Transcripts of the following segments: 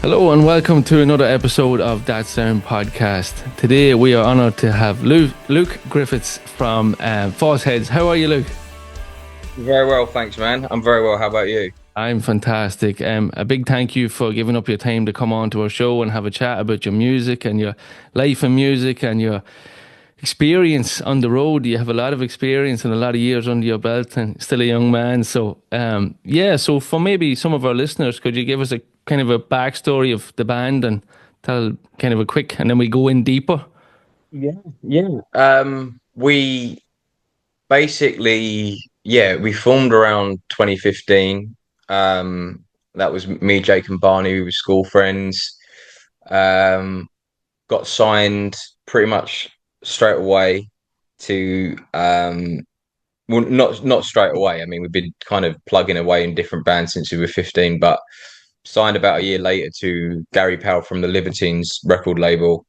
Hello and welcome to another episode of That Sound Podcast. Today we are honoured to have Luke Griffiths from False Heads. How are you, Luke? Very well, thanks, man. I'm very well. How about you? I'm fantastic. A big thank you for giving up your time to come on to our show and have a chat about your music and your life in music and your experience on the road. You have a lot of experience and a lot of years under your belt and still a young man. So for maybe some of our listeners, could you give us a kind of a backstory of the band and tell kind of a quick, and then we go in deeper? Yeah, yeah. We basically, we formed around 2015. That was me, Jake, and Barney. We were school friends. Um, got signed pretty much straight away to well, not straight away. I mean, we've been kind of plugging away in different bands since we were 15, but signed about a year later to Gary Powell from the Libertines record label,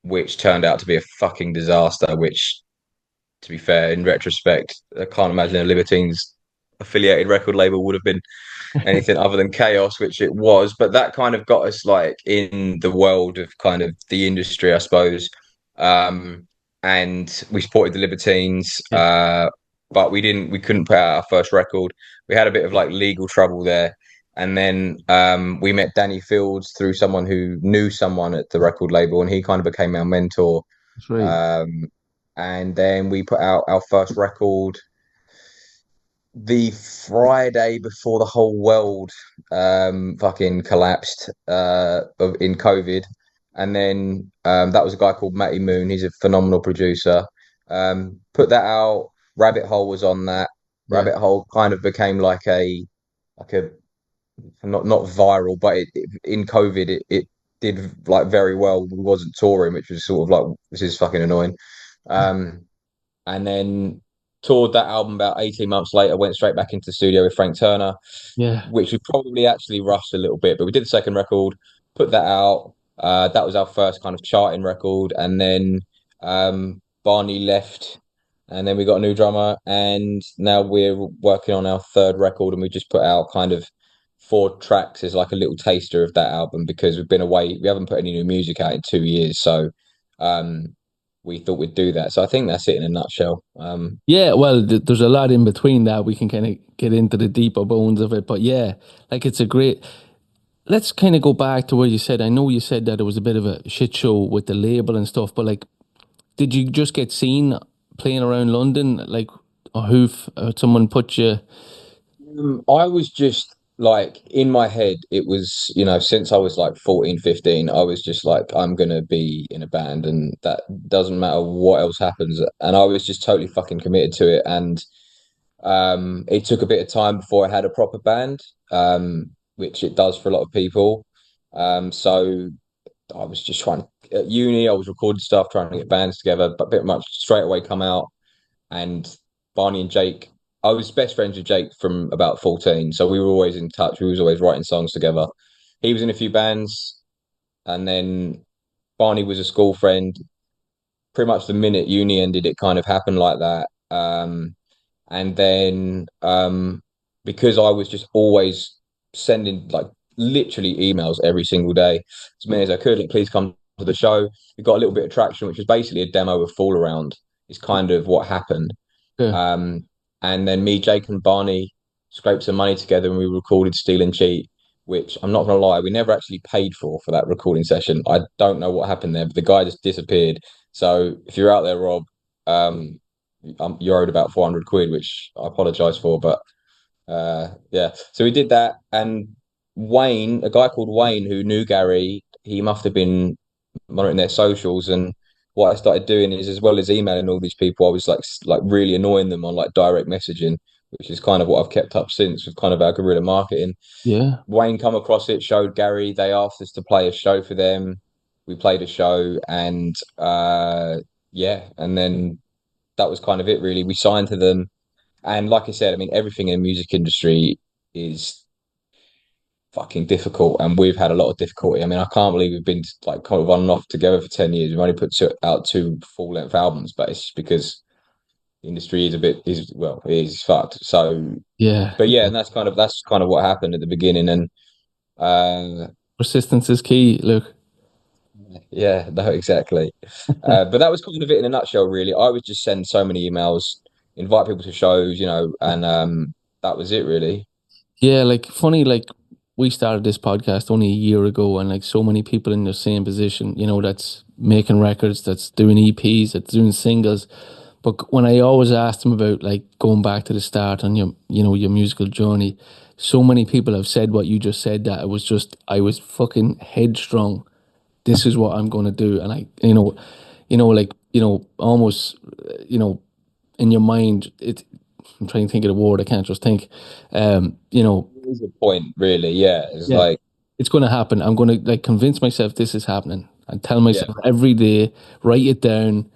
which turned out to be a fucking disaster. Which, to be fair, in retrospect, I can't imagine a Libertines affiliated record label would have been anything other than chaos, which it was. But that kind of got us like in the world of kind of the industry, I suppose. Um, and we supported the Libertines, Yeah. but we couldn't put out our first record. We had a bit of like legal trouble there. And then we met Danny Fields through someone who knew someone at the record label, and he kind of became our mentor. That's right. Um, and then we put out our first record the Friday before the whole world fucking collapsed in COVID. And then that was a guy called Matty Moon. He's a phenomenal producer. Put that out. Rabbit Hole was on that. Yeah. Rabbit Hole kind of became like a not viral, but in COVID it did like very well. We wasn't touring, which was sort of like, this is fucking annoying. Um, and then toured that album about 18 months later, went straight back into the studio with Frank Turner, Yeah. which we probably actually rushed a little bit, but we did the second record, put that out. That was our first kind of charting record. And then Barney left, and then we got a new drummer, and now we're working on our third record, and we just put out kind of 4 tracks as like a little taster of that album, because we've been away, we haven't put any new music out in 2 years. So um we thought we'd do that. So I think that's it in a nutshell. Yeah, well, there's a lot in between that. We can kind of get into the deeper bones of it. But yeah, like it's a great. Let's kind of go back to where you said, I know you said that it was a bit of a shit show with the label and stuff, but like, did you just get seen playing around London? Like, or someone put you? I was just like, in my head, it was, since I was like 14, 15, I was just like, I'm gonna be in a band, and that doesn't matter what else happens. And I was just totally fucking committed to it. And it took a bit of time before I had a proper band, which it does for a lot of people. So I was just trying at uni, I was recording stuff, trying to get bands together, but pretty much straight away come out. And Barney and Jake, I was best friends with Jake from about 14, so we were always in touch. We was always writing songs together. He was in a few bands, and then Barney was a school friend. Pretty much the minute uni ended, it kind of happened like that. And then because I was just always sending like literally emails every single day, as many as I could, like, please come to the show. We got a little bit of traction, which was basically a demo of Fall Around, is kind of what happened. Yeah. Um, and then me, Jake, and Barney scraped some money together, and we recorded Steal and Cheat, which, I'm not gonna lie, we never actually paid for that recording session. I don't know what happened there, but the guy just disappeared. So if you're out there, Rob, um, you're owed about 400 quid, which I apologize for. But yeah, so we did that. And Wayne, a guy called Wayne who knew Gary, he must have been monitoring their socials. And what I started doing is, as well as emailing all these people, I was like really annoying them on like direct messaging, which is kind of what I've kept up since with kind of our guerrilla marketing. Yeah. Wayne come across it, showed Gary. They asked us to play a show for them. We played a show, and yeah, and then that was kind of it, really. We signed to them, and like I said, I mean, everything in the music industry is fucking difficult, and we've had a lot of difficulty. I mean, I can't believe we've been like kind of on and off together for 10 years. We've only out 2 full-length albums, but it's because the industry is a bit is well, it is fucked. So, Yeah. but yeah, and that's kind of what happened at the beginning. And Uh, Persistence is key, Luke. yeah, no, exactly. But that was kind of it in a nutshell, really. I would just send so many emails, invite people to shows, and that was it, really. Yeah, like funny, like we started this podcast only a year ago, and like so many people in the same position, that's making records, that's doing EPs, that's doing singles. But when I always ask them about like going back to the start on your musical journey, so many people have said what you just said, that I was fucking headstrong. This is what I'm going to do, and like almost, in your mind, I'm trying to think of the word. I can't just think. Um, you know, Is the point, really. Yeah, it's yeah, like, it's going to happen. I'm going to like convince myself this is happening and tell yeah, myself every day, write it down,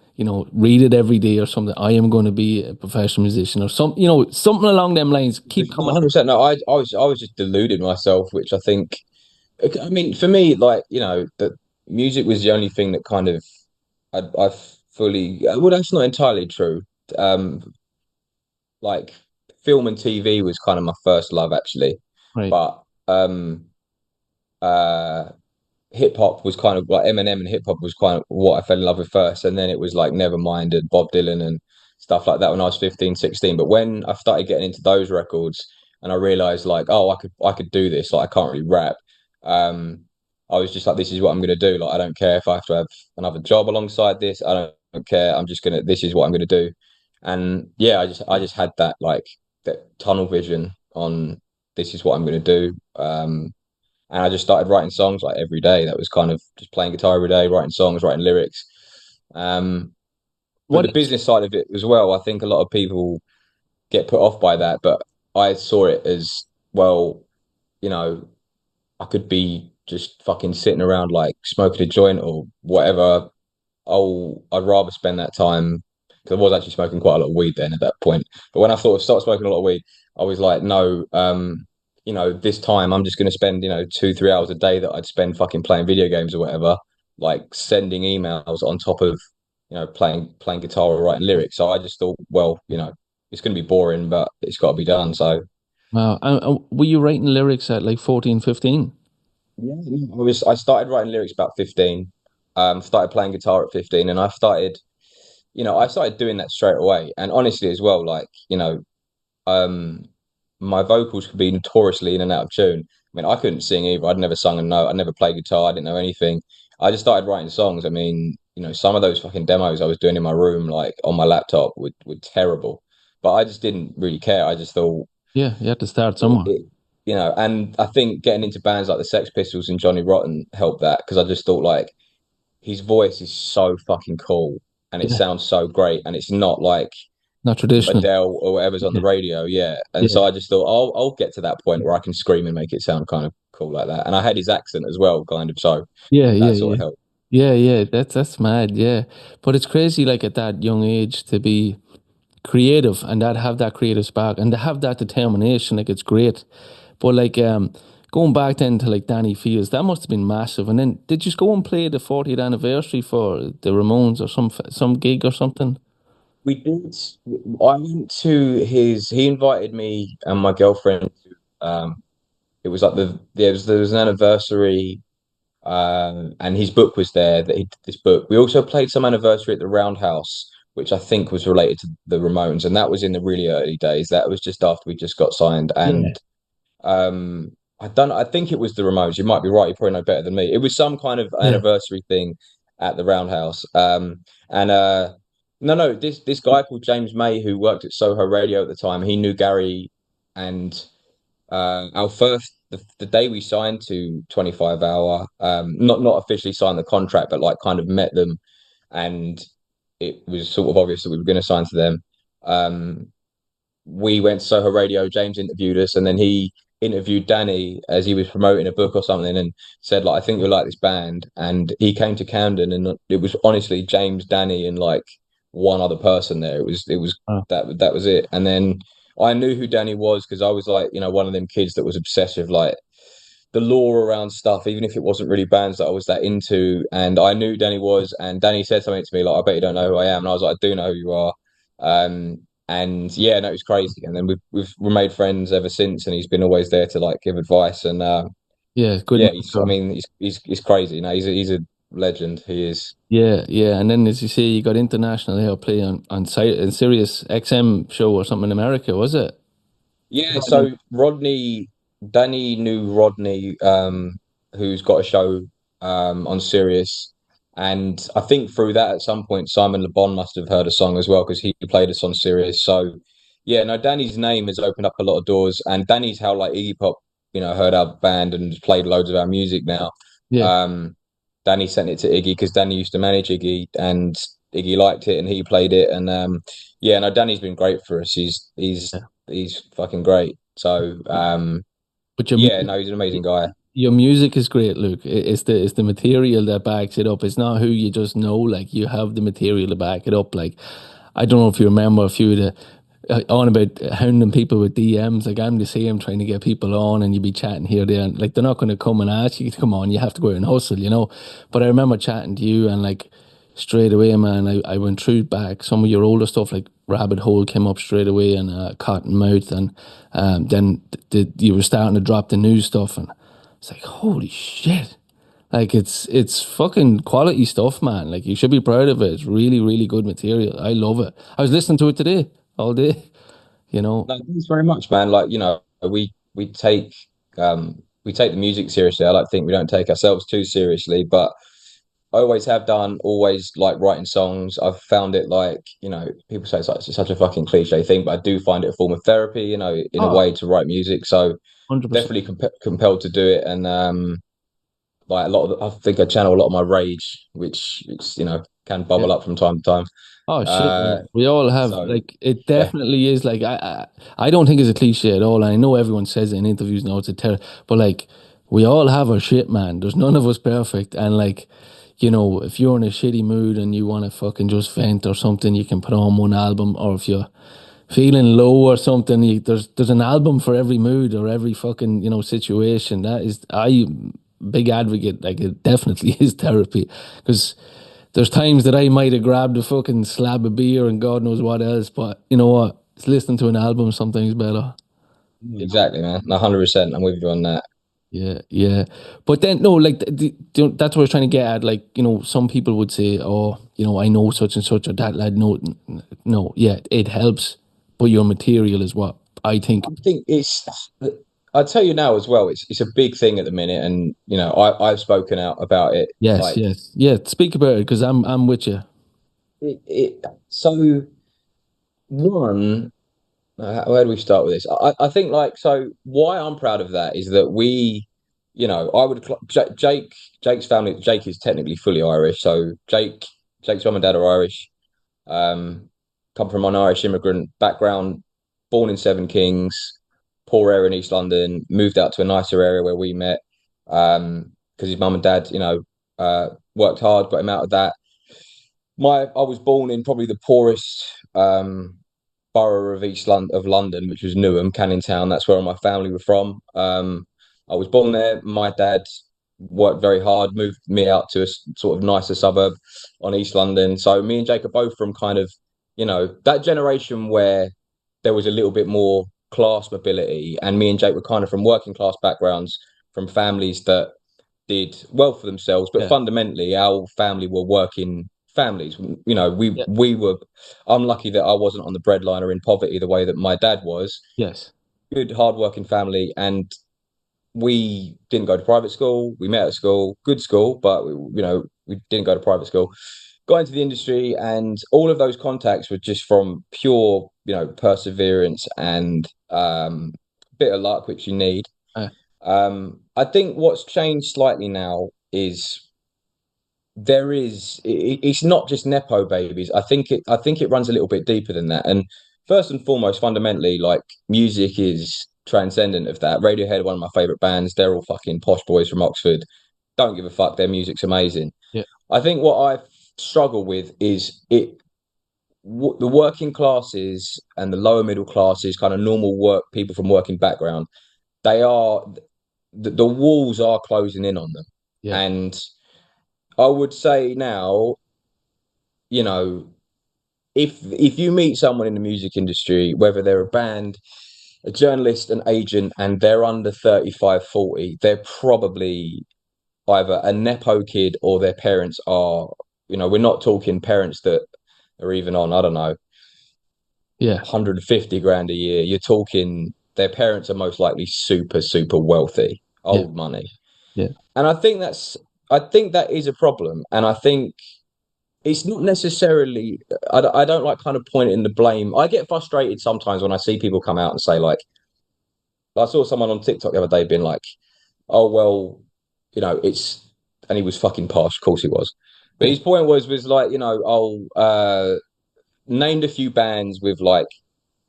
read it every day or something. I am going to be a professional musician or something along them lines. Keep no, coming. 100%. No, I was just deluded myself, which I think, I mean, for me, like, that music was the only thing that kind of I fully, well, that's not entirely true. Um, like film and TV was kind of my first love, actually, Right. but uh hip hop was kind of like Eminem, and hip hop was kind of what I fell in love with first. And then it was like Nevermind and Bob Dylan and stuff like that when I was 15, 16. But when I started getting into those records and I realized like, oh, I could do this, like I can't really rap. Um, I was just like, this is what I'm gonna do. Like I don't care if I have to have another job alongside this. I don't care. I'm just gonna this is what I'm gonna do. And yeah, I just had that like that tunnel vision on this is what I'm gonna do. And I just started writing songs like every day. That was kind of just playing guitar every day, writing songs, writing lyrics. Um, but What the is business side of it as well, I think a lot of people get put off by that. But I saw it as, well, you know, I could be just fucking sitting around like smoking a joint or whatever. I'd rather spend that time because I was actually smoking quite a lot of weed then at that point. But when I thought of start smoking a lot of weed, I was like, no, this time I'm just going to spend 2, 3 hours a day that I'd spend fucking playing video games or whatever, like sending emails on top of playing guitar or writing lyrics. So I just thought, well, it's going to be boring, but it's got to be done. So wow? Were you writing lyrics at like 14, 15? yeah, I started writing lyrics about 15. Started playing guitar at 15, and I started doing that straight away. And honestly, as well, like, um, my vocals could be notoriously in and out of tune. I mean, I couldn't sing either. I'd never sung a note. I'd never played guitar. I didn't know anything. I just started writing songs. I mean, some of those fucking demos I was doing in my room, like on my laptop, were terrible. But I just didn't really care. I just thought Yeah, you had to start it, somewhere. it and I think getting into bands like the Sex Pistols and Johnny Rotten helped that because I just thought like his voice is so fucking cool and it Yeah, sounds so great and it's not like not traditional. Adele or whatever's on the Yeah, radio, yeah. And yeah, so I just thought I'll get to that point where I can scream and make it sound kind of cool like that. And I had his accent as well, kind of, so yeah, yeah, that sort yeah. of helped. Yeah, yeah, that's mad, yeah. But it's crazy, like at that young age, to be creative and that have that creative spark and to have that determination, like it's great. But like going back then to like Danny Fields, that must have been massive. And then did you go and play the 40th anniversary for the Ramones or some gig or something? We did. I went to his. He invited me and my girlfriend. It was like there was an anniversary. And his book was there. That he did this book. We also played some anniversary at the Roundhouse, which I think was related to the Ramones, and that was in the really early days. That was just after we just got signed, Yeah. and I don't. I think it was the Ramones. You might be right. You probably know better than me. It was some kind of Yeah. anniversary thing at the Roundhouse. And no, no. This guy called James May who worked at Soho Radio at the time. He knew Gary, and our first the day we signed to 25 Hour, not officially signed the contract, but like kind of met them, and it was sort of obvious that we were going to sign to them. Um, we went to Soho Radio. James interviewed us, and then he interviewed Danny as he was promoting a book or something, and said like, "I think you'll like this band." And he came to Camden, and it was honestly James, Danny, and like one other person there. It was Oh, that was it. And then I knew who Danny was because I was like, one of them kids that was obsessed with like the lore around stuff, even if it wasn't really bands that I was that into. And I knew Danny was, and Danny said something to me like, "I bet you don't know who I am." And I was like, "I do know who you are." And yeah, no, it was crazy. And then we've remained friends ever since, and he's been always there to like give advice. And Yeah, good Yeah, man. he's. I So, mean, he's crazy. You know, he's a legend. He is. yeah, yeah. And then, as you say, you got international here play on Sirius XM show or something in America, was it? Yeah, so Danny knew Rodney, who's got a show on Sirius, and I think through that at some point Simon Le Bon must have heard a song as well because he played us on Sirius. So yeah, no, Danny's name has opened up a lot of doors, and Danny's how like Iggy Pop, heard our band and played loads of our music now. Yeah, Um, Danny sent it to Iggy because Danny used to manage Iggy, and Iggy liked it, and he played it, and yeah, no, Danny's been great for us. yeah. He's fucking great. So But your yeah, no, he's an amazing guy. your music is great, Luke. It's the material that backs it up. It's not who you just know. Like you have the material to back it up. Like I don't know if you remember a few of the on about hounding people with DMs. Like I'm the same, trying to get people on, and you be chatting here, there, and like they're not going to come and ask you to come on. You have to go out and hustle. But I remember chatting to you, and like straight away, man, I went through back some of your older stuff, like Rabbit Hole came up straight away, and Cottonmouth, and then you were starting to drop the new stuff, and it's like holy shit. Like it's fucking quality stuff, man. Like you should be proud of it. It's really, really good material. I love it. I was listening to it today, all day. You know. No, thanks very much, man. Like, we take the music seriously. I like to think we don't take ourselves too seriously, but I always have done, always like writing songs. I've found it like, people say it's such a fucking cliche thing, but I do find it a form of therapy, in a Oh, way to write music. So 100%. definitely compelled to do it. And like I think I channel a lot of my rage, which can Yeah. bubble up from time to time. Oh shit, Uh, man. We all have so like it yeah, definitely is like I don't think it's a cliche at all. I know everyone says it in interviews now it's a terror, but like we all have our shit, man. There's none of us perfect. And like, if you're in a shitty mood and you want to fucking just vent or something, you can put on one album. Or if you're feeling low or something, there's an album for every mood or every fucking, situation. That is I big advocate, like it definitely is therapy. Because there's times that I might have grabbed a fucking slab of beer and God knows what else, but you know what? It's listening to an album sometimes better. You know? exactly, man. 100%. I'm with you on that. Yeah, yeah. But then no, like that's what I was trying to get at. Like, some people would say, "Oh, I know such and such or that lad." No, no, yeah, it helps, but your material is what I think. I think I'll tell you now as well. It's a big thing at the minute, and I've spoken out about it. Yes, Like yes, yeah. Speak about it because I'm with you. so one. Where do we start with this? I think like so. Why I'm proud of that is that I would Jake's family. Jake is technically fully Irish, so Jake's mum and dad are Irish. Um, come from an Irish immigrant background, born in Seven Kings, poor area in East London, moved out to a nicer area where we met. Because his mum and dad, worked hard, got him out of that. I was born in probably the poorest borough of East London which was Newham, Canning Town. That's where all my family were from. I was born there. My dad worked very hard, moved me out to a sort of nicer suburb on East London. So me and Jake are both from kind of, that generation where there was a little bit more class mobility, and me and Jake were kind of from working class backgrounds, from families that did well for themselves, but Yeah, fundamentally our family were working families. We yeah, we were. I'm lucky that I wasn't on the breadliner in poverty the way that my dad was. yes, Good, hardworking family, and we didn't go to private school. We met at school, good school, but we didn't go to private school. Got into the industry, and all of those contacts were just from pure, perseverance and bit of luck, which you need. uh, I think what's changed slightly now is it's not just nepo babies. I think it runs a little bit deeper than that. And first and foremost, fundamentally, like music is transcendent of that. Radiohead are one of my favorite bands. They're all fucking posh boys from Oxford. Don't give a fuck. Their music's amazing. yeah, I think what I struggle with is the working classes and the lower middle classes, kind of normal work people from working background. They are the walls are closing in on them, yeah, and I would say now, you know, if you meet someone in the music industry, whether they're a band, a journalist, an agent, and they're under 35, 40, they're probably either a nepo kid or their parents are, we're not talking parents that are even on, I don't know, Yeah. 150 grand a year. You're talking their parents are most likely super, super wealthy, Yeah. old money. Yeah. And I think that is a problem. And I think it's not necessarily, I don't like kind of pointing the blame. I get frustrated sometimes when I see people come out and say, like, I saw someone on TikTok the other day being like, oh, well, it's, and he was fucking posh. Of course he was. But Yeah. his point was like, named a few bands with like,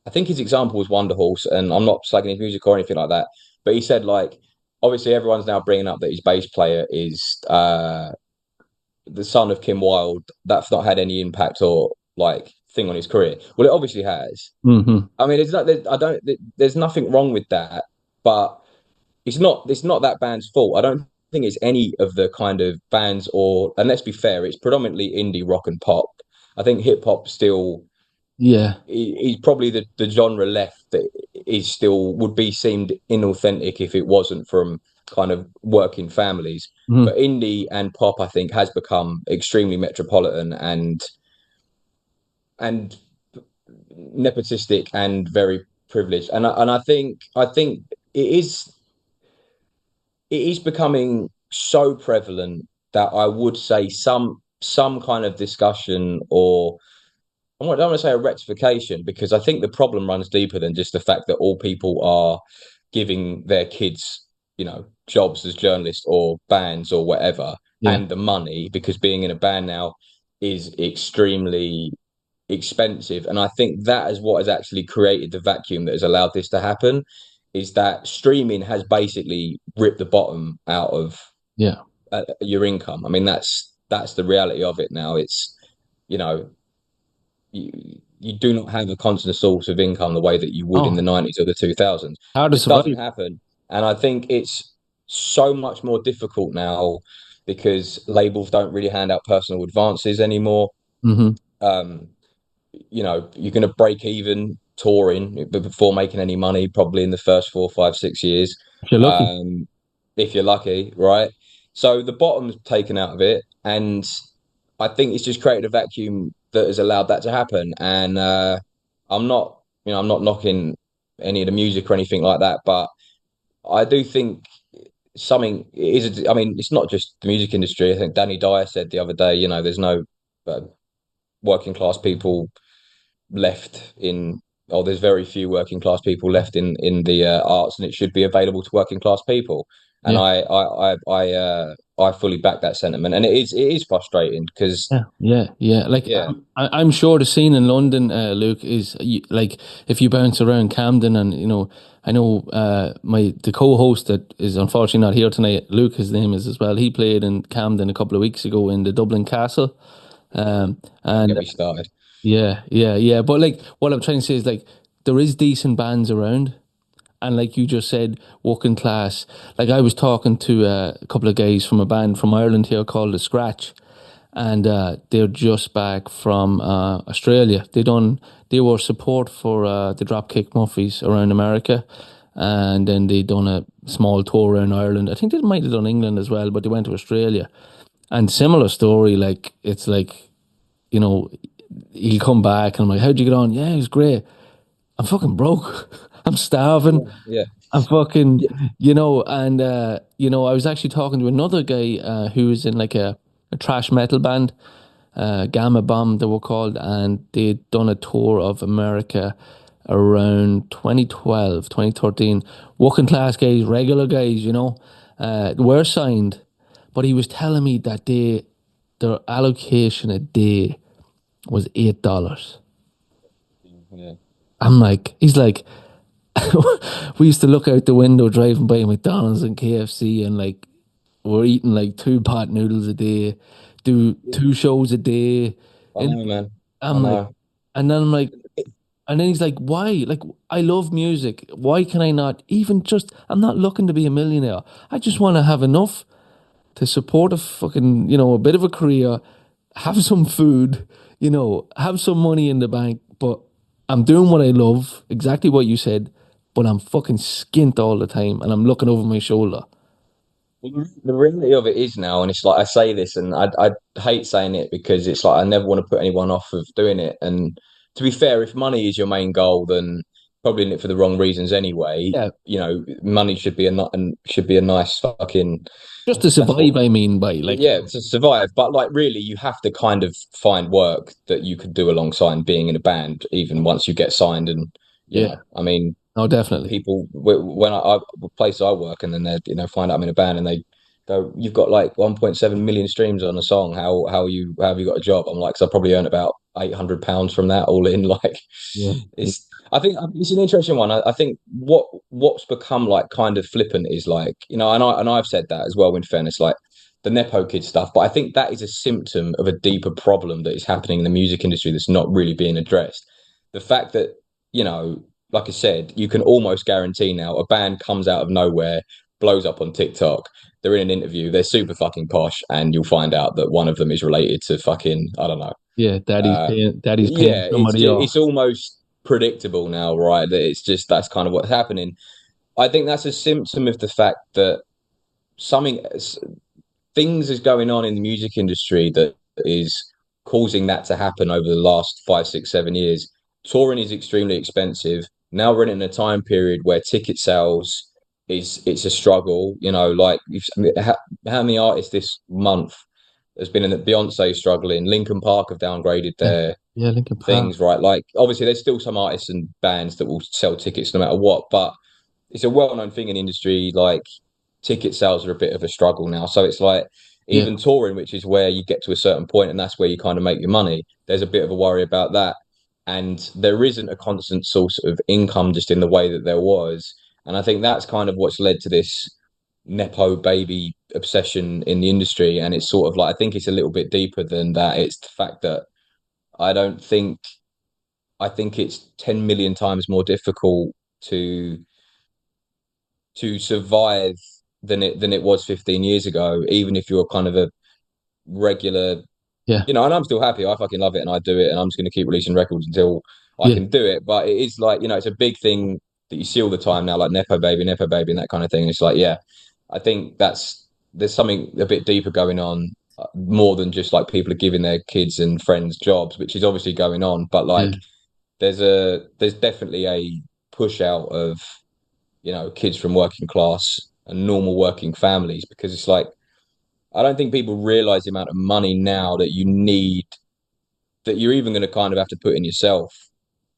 I think his example was Wonder Horse, and I'm not slagging his music or anything like that. But he said like, obviously everyone's now bringing up that his bass player is the son of Kim Wilde. That's not had any impact or like thing on his career. Well, it obviously has. Hmm. I mean, it's not. I don't. There's nothing wrong with that, but it's not. It's not that band's fault. I don't think it's any of the kind of bands or. And let's be fair, it's predominantly indie rock and pop. I think hip hop still Yeah. he's probably the genre left that is still would be seemed inauthentic if it wasn't from kind of working families. Hmm. But indie and pop, I think, has become extremely metropolitan and nepotistic and very privileged. And I think it is becoming so prevalent that I would say some kind of discussion or don't want to say a rectification because I think the problem runs deeper than just the fact that all people are giving their kids, jobs as journalists or bands or whatever, Yeah. and the money because being in a band now is extremely expensive. And I think that is what has actually created the vacuum that has allowed this to happen. Is that streaming has basically ripped the bottom out of Yeah. your income. I mean, that's the reality of it now. It's you know you do not have a constant source of income the way that you would in the Oh, 90s or the 2000s. how It to just doesn't survive. happen. And I think it's so much more difficult now because labels don't really hand out personal advances anymore. Hmm. Um, you're going to break even touring before making any money, probably in the first 4, 5, 6 years, If you're lucky. um, if you're lucky, right? So the bottom's taken out of it, and I think it's just created a vacuum that has allowed that to happen. And I'm not knocking any of the music or anything like that, but I do think something is. I mean, it's not just the music industry. I think Danny Dyer said the other day, there's no uh, working class people left in or there's very few working class people left in the arts and it should be available to working class people and Yeah. I fully back that sentiment and it is frustrating because Yeah, yeah, yeah. Like yeah I'm sure the scene in London, Luke, is like if you bounce around Camden, and I know my the co-host that is unfortunately not here tonight, Luke, his name is as well. He played in Camden a couple of weeks ago in the Dublin Castle, don't get and me started. yeah, yeah, yeah. But like what I'm trying to say is like there is decent bands around. And like you just said, working class. Like I was talking to a couple of guys from a band from Ireland here called The Scratch, and they're just back from Australia. They were support for the Dropkick Murphys around America, and then they done a small tour around Ireland. I think they might have done England as well, but they went to Australia. And similar story, like it's like you know, he'll come back and I'm like, how'd you get on? Yeah, it was great. I'm fucking broke. I'm starving. Yeah, I'm fucking, yeah. and I was actually talking to another guy who was in like a thrash metal band, Gamma Bomb they were called, and they'd done a tour of America around 2012, 2013. Working class guys, regular guys, were signed, but he was telling me that their allocation a day was $8. Yeah. He's like, we used to look out the window driving by McDonald's and KFC, and like we're eating like two pot noodles a day, do two shows a day. I And know, man. I I'm like, know. and then I'm like, and then he's like, why? Like, I love music. Why can I not even just, I'm not looking to be a millionaire. I just want to have enough to support a fucking, a bit of a career, have some food, have some money in the bank, but I'm doing what I love, exactly what you said, but I'm fucking skint all the time and I'm looking over my shoulder. Well, the reality of it is now, and it's like I say this, and I hate saying it because it's like I never want to put anyone off of doing it. And to be fair, if money is your main goal, then probably in it for the wrong reasons anyway. Yeah, You know, money should be should be a nice fucking. just to That's what, survive, I mean, by like, yeah, to survive. But like, really, you have to kind of find work that you could do alongside being in a band, even once you get signed. And yeah, I mean, no, definitely. people when the place I work and then they find out I'm in a band and they go, you've got like 1.7 million streams on a song, how have you got a job? I'm like, so I probably earn about £800 from that all in. Like, Yeah, it's I think it's an interesting one. I think what's become like kind of flippant is like, and I've said that as well, in fairness, like the nepo kid stuff, but I think that is a symptom of a deeper problem that is happening in the music industry that's not really being addressed. The fact that, you know like I said, you can almost guarantee now a band comes out of nowhere, blows up on TikTok. They're in an interview, they're super fucking posh, and you'll find out that one of them is related to fucking, I don't know. yeah. Uh, Daddy's paying yeah, somebody it's off. almost predictable now, right? That it's just that's kind of what's happening. I think that's a symptom of the fact that something things is going on in the music industry that is causing that to happen over the last 5, 6, 7 years. Touring is extremely expensive. Now we're in a time period where ticket sales it's a struggle. Like how many artists this month has been in the Beyonce struggling. Linkin Park have downgraded Yeah, their yeah, Lincoln Park. things, right? Like obviously there's still some artists and bands that will sell tickets no matter what, but it's a well-known thing in the industry. Like ticket sales are a bit of a struggle now. So it's like Yeah, even touring, which is where you get to a certain point and that's where you kind of make your money. There's a bit of a worry about that. And there isn't a constant source of income just in the way that there was. And I think that's kind of what's led to this Nepo baby obsession in the industry. And it's sort of like, I think it's a little bit deeper than that. It's the fact that I don't think, I think it's 10 million times more difficult to survive than it was 15 years ago, even if you're kind of a regular, yeah, and I'm still happy. I fucking love it and I do it and I'm just going to keep releasing records until I yeah, can do it. But it is like, it's a big thing that you see all the time now, like Nepo baby, and that kind of thing. It's like, yeah, I think there's something a bit deeper going on, more than just like people are giving their kids and friends jobs, which is obviously going on. But yeah, like, there's definitely a push out of, kids from working class and normal working families, because it's like I don't think people realize the amount of money now that you need, that you're even going to kind of have to put in yourself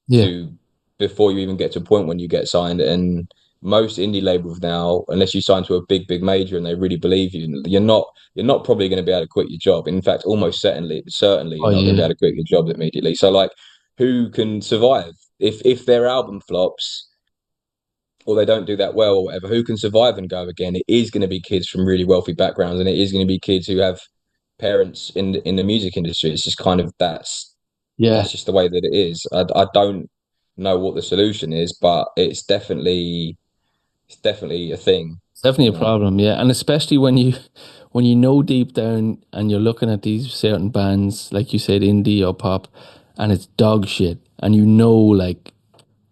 yeah. to before you even get to a point when you get signed. And most indie labels now, unless you sign to a big major and they really believe you, you're not probably going to be able to quit your job. In fact, almost certainly Oh you're not going to be yeah, able to quit your job immediately. So like, who can survive if their album flops or they don't do that well or whatever? Who can survive and go again? It is going to be kids from really wealthy backgrounds, and it is going to be kids who have parents in the music industry. It's just kind of yeah. that's just the way that it is. I don't know what the solution is, but it's definitely a thing, It's definitely a you know. problem. Yeah, and especially when you know deep down and you're looking at these certain bands, like you said, indie or pop, and it's dog shit, and like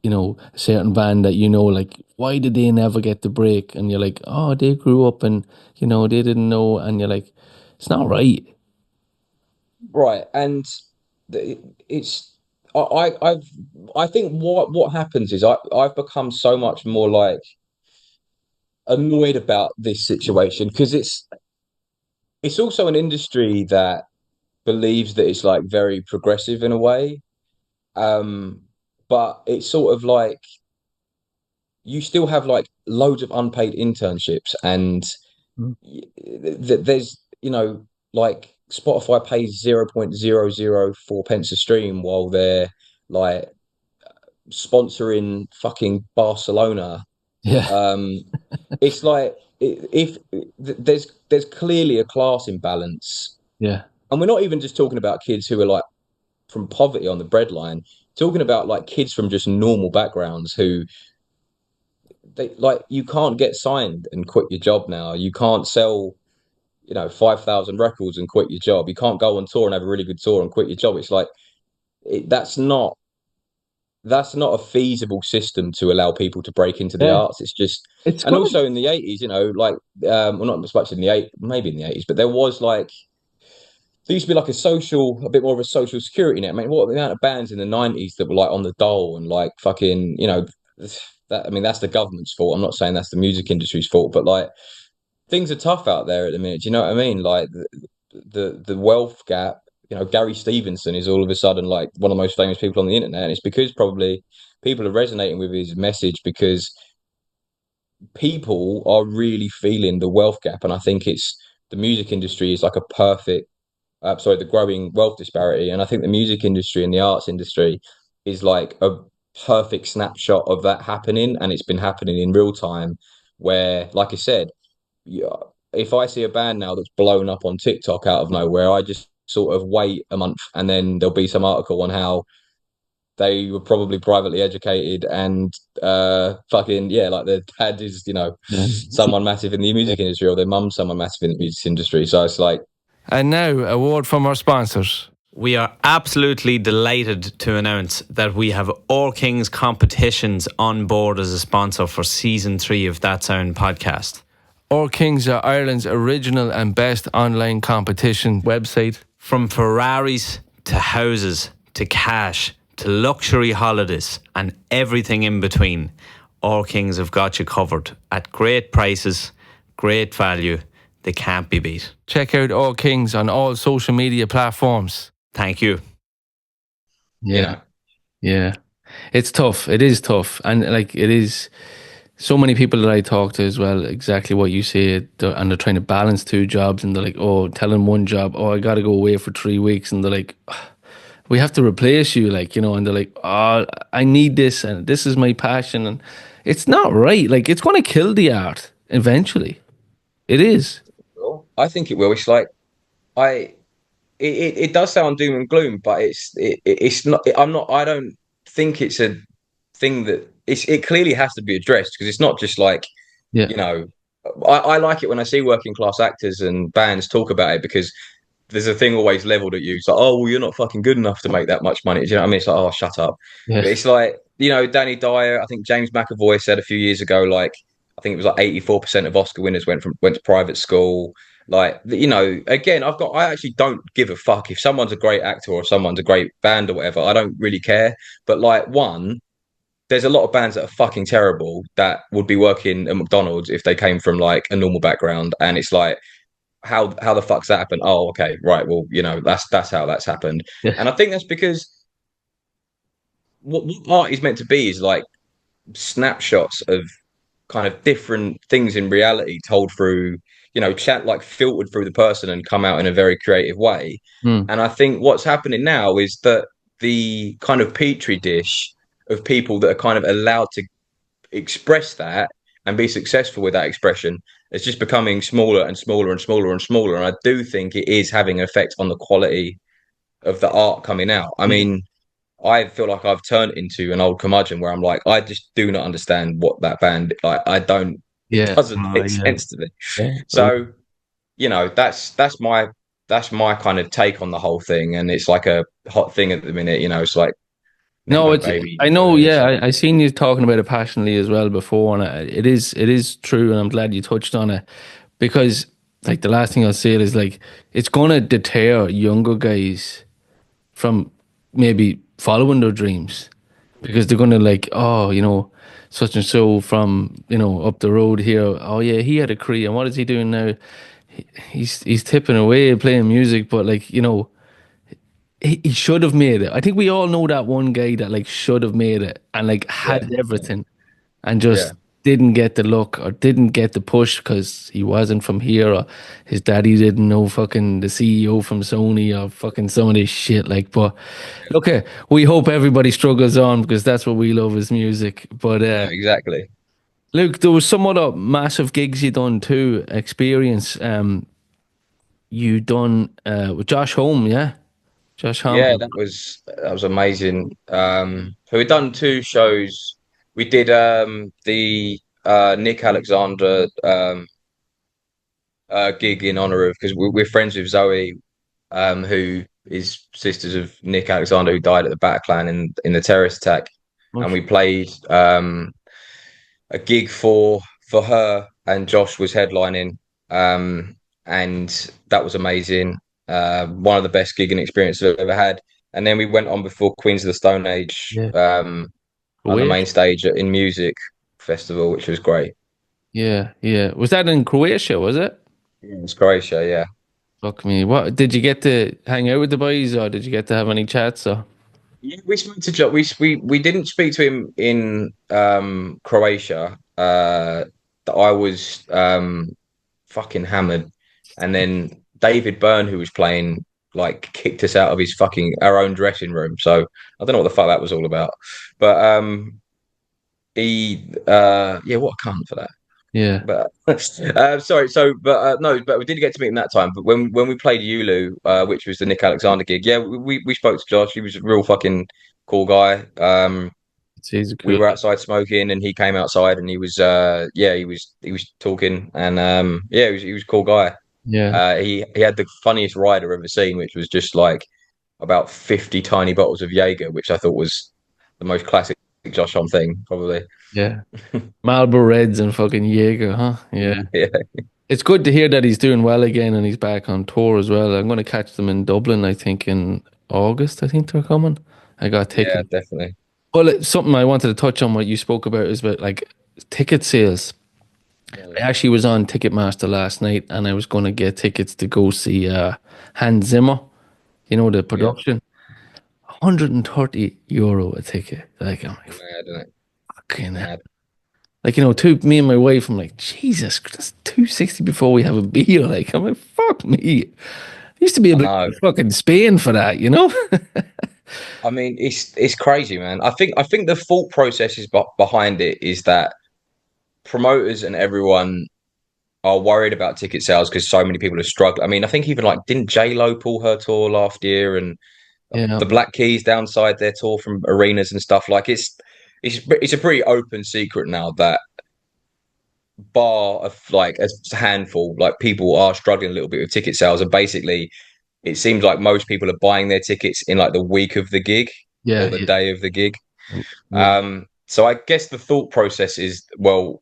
a certain band that like, why did they never get the break? And you're like, oh, they grew up and they didn't know, and you're like, it's not right. Right, and it's I've I think what happens is I've become so much more like annoyed about this situation because it's also an industry that believes that it's like very progressive in a way. Um, but it's sort of like you still have like loads of unpaid internships, and Mm. there's like Spotify pays 0.004 pence a stream while they're like sponsoring fucking Barcelona. Yeah, Um, it's like if there's clearly a class imbalance, yeah, and we're not even just talking about kids who are like from poverty on the breadline, talking about like kids from just normal backgrounds who they like you can't get signed and quit your job now. You can't sell, 5,000 records and quit your job. You can't go on tour and have a really good tour and quit your job. It's like that's not that's not a feasible system to allow people to break into the Yeah, arts. It's just, it's and good. also in the 80s, like, well, not as much in the eight, maybe in the 80s, but there was like, there used to be like a bit more of a social security net. I mean, what the amount of bands in the 90s that were like on the dole and like fucking, that, I mean, that's the government's fault. I'm not saying that's the music industry's fault, but like, things are tough out there at the minute. Do you know what I mean? Like the wealth gap. Gary Stevenson is all of a sudden like one of the most famous people on the internet, and it's because probably people are resonating with his message because people are really feeling the wealth gap, and I think it's the music industry is like a perfect. Sorry, the growing wealth disparity, and I think the music industry and the arts industry is like a perfect snapshot of that happening, and it's been happening in real time. Where, like I said, yeah, if I see a band now that's blown up on TikTok out of nowhere, I just sort of wait a month and then there'll be some article on how they were probably privately educated and fucking yeah, like their dad is, Yeah. someone massive in the music industry or their mum's someone massive in the music industry. So it's like, And now, a word from our sponsors. We are absolutely delighted to announce that we have All Kings Competitions on board as a sponsor for season 3 of That Sound podcast. All Kings are Ireland's original and best online competition website. From Ferraris to houses to cash to luxury holidays and everything in between, All Kings have got you covered at great prices, great value. They can't be beat. Check out All Kings on all social media platforms. Thank you. Yeah. Yeah. It's tough. It is tough. And like it is so many people that I talk to as well, exactly what you say, and they're trying to balance 2 jobs and they're like, oh, telling one job, oh, I gotta go away for 3 weeks, and they're like, we have to replace you, like, and they're like, oh, I need this and this is my passion, and it's not right. Like it's gonna kill the art eventually. It is. I think it will. It's like I it does sound doom and gloom, but it's not. I'm not. I don't think it's a thing that it clearly has to be addressed because it's not just like Yeah. you know. I like it when I see working class actors and bands talk about it because there's a thing always leveled at you. It's like, oh, well, you're not fucking good enough to make that much money. Do you know what I mean? It's like, oh, shut up. Yeah. But it's like, Danny Dyer. I think James McAvoy said a few years ago, like, I think it was like 84% of Oscar winners went to private school. Like, again, I actually don't give a fuck if someone's a great actor or someone's a great band or whatever. I don't really care. But like, there's a lot of bands that are fucking terrible that would be working at McDonald's if they came from like a normal background, and it's like how the fuck's that happen? Oh, okay, right. Well, that's how that's happened, Yeah. and I think that's because what art is meant to be is like snapshots of kind of different things in reality told through chat, like filtered through the person and come out in a very creative way. Mm. And I think what's happening now is that the kind of petri dish of people that are kind of allowed to express that and be successful with that expression, it's just becoming smaller and smaller and smaller and smaller. And I do think it is having an effect on the quality of the art coming out. I mean, I feel like I've turned into an old curmudgeon where I'm like, I just do not understand what that band like. I don't. It Yeah. doesn't make Yeah. sense to me. Yeah. So that's my kind of take on the whole thing, and it's like a hot thing at the minute. It's like make No, my it's. baby. I know. Yeah, I seen you talking about it passionately as well before, and it is true, and I'm glad you touched on it because, like, the last thing I'll say is like it's gonna deter younger guys from maybe following their dreams because they're gonna like, oh, such and so from up the road here. Oh yeah, he had a career, and what is he doing now? He's tipping away playing music, but like he should have made it. I think we all know that one guy that like should have made it and like Yeah, had everything and yeah, just didn't get the look or didn't get the push because he wasn't from here or his daddy didn't know fucking the CEO from Sony or fucking some of this shit. Like, but okay, we hope everybody struggles on because that's what we love is music. But yeah, exactly. Luke, there was some other massive gigs you done too. Experience. You done with Josh Home, yeah, Josh Home. Yeah, that was amazing. So we've done 2 shows. We did the Nick Alexander gig in honor of because we're friends with Zoe, who is sisters of Nick Alexander, who died at the Bataclan in the terrorist attack. and we played a gig for her, and Josh was headlining, and that was amazing. One of the best gigging experiences I've ever had. And then we went on before Queens of the Stone Age, Yeah. on the Croatia. main stage in music festival, which was great. Yeah, yeah. Was that in Croatia, was it? Yeah, it's Croatia, yeah. Fuck me. What did you get to hang out with the boys or did you get to have any chats or Yeah, we spoke to Josh. We didn't speak to him in Croatia. I was fucking hammered, and then David Byrne, who was playing, like kicked us out of his fucking our own dressing room. So I don't know what the fuck that was all about. But he yeah, what a cunt for that. yeah. But sorry, no, but we didn't get to meet him that time. But when we played Yulu, which was the Nick Alexander gig, yeah, we spoke to Josh. He was a real fucking cool guy. He's We cool. were outside smoking, and he came outside, and he was yeah, he was talking, and yeah, he was a cool guy. Yeah. He had the funniest rider I've ever seen, which was just like about 50 tiny bottles of Jaeger, which I thought was the most classic Josh Homme thing, probably. Yeah. Marlboro Reds and fucking Jaeger, huh? Yeah. Yeah, It's good to hear that he's doing well again and he's back on tour as well. I'm going to catch them in Dublin, I think in August, I think they're coming. I got yeah, tickets. definitely. Well, something I wanted to touch on what you spoke about is about like ticket sales. I Mm. actually was on Ticketmaster last night and I was going to get tickets to go see Hans Zimmer, you know, the Yeah, production. €130 a ticket. Like, I'm like, mad, isn't it? fucking hell. Mad. Like, me and my wife, I'm like, Jesus, that's 260 before we have a beer. Like, I'm like, fuck me. I used to be I able to go know. to fucking Spain for that, you know? I mean, it's crazy, man. I think the thought process is behind it is that promoters and everyone are worried about ticket sales because so many people are struggling. I mean, I think even like didn't J Lo pull her tour last year, and Yeah, the Black Keys downside their tour from arenas and stuff. Like it's a pretty open secret now that bar of like a handful, like people are struggling a little bit with ticket sales, and basically it seems like most people are buying their tickets in like the week of the gig or yeah, the yeah. day of the gig. Yeah, So I guess the thought process is, well,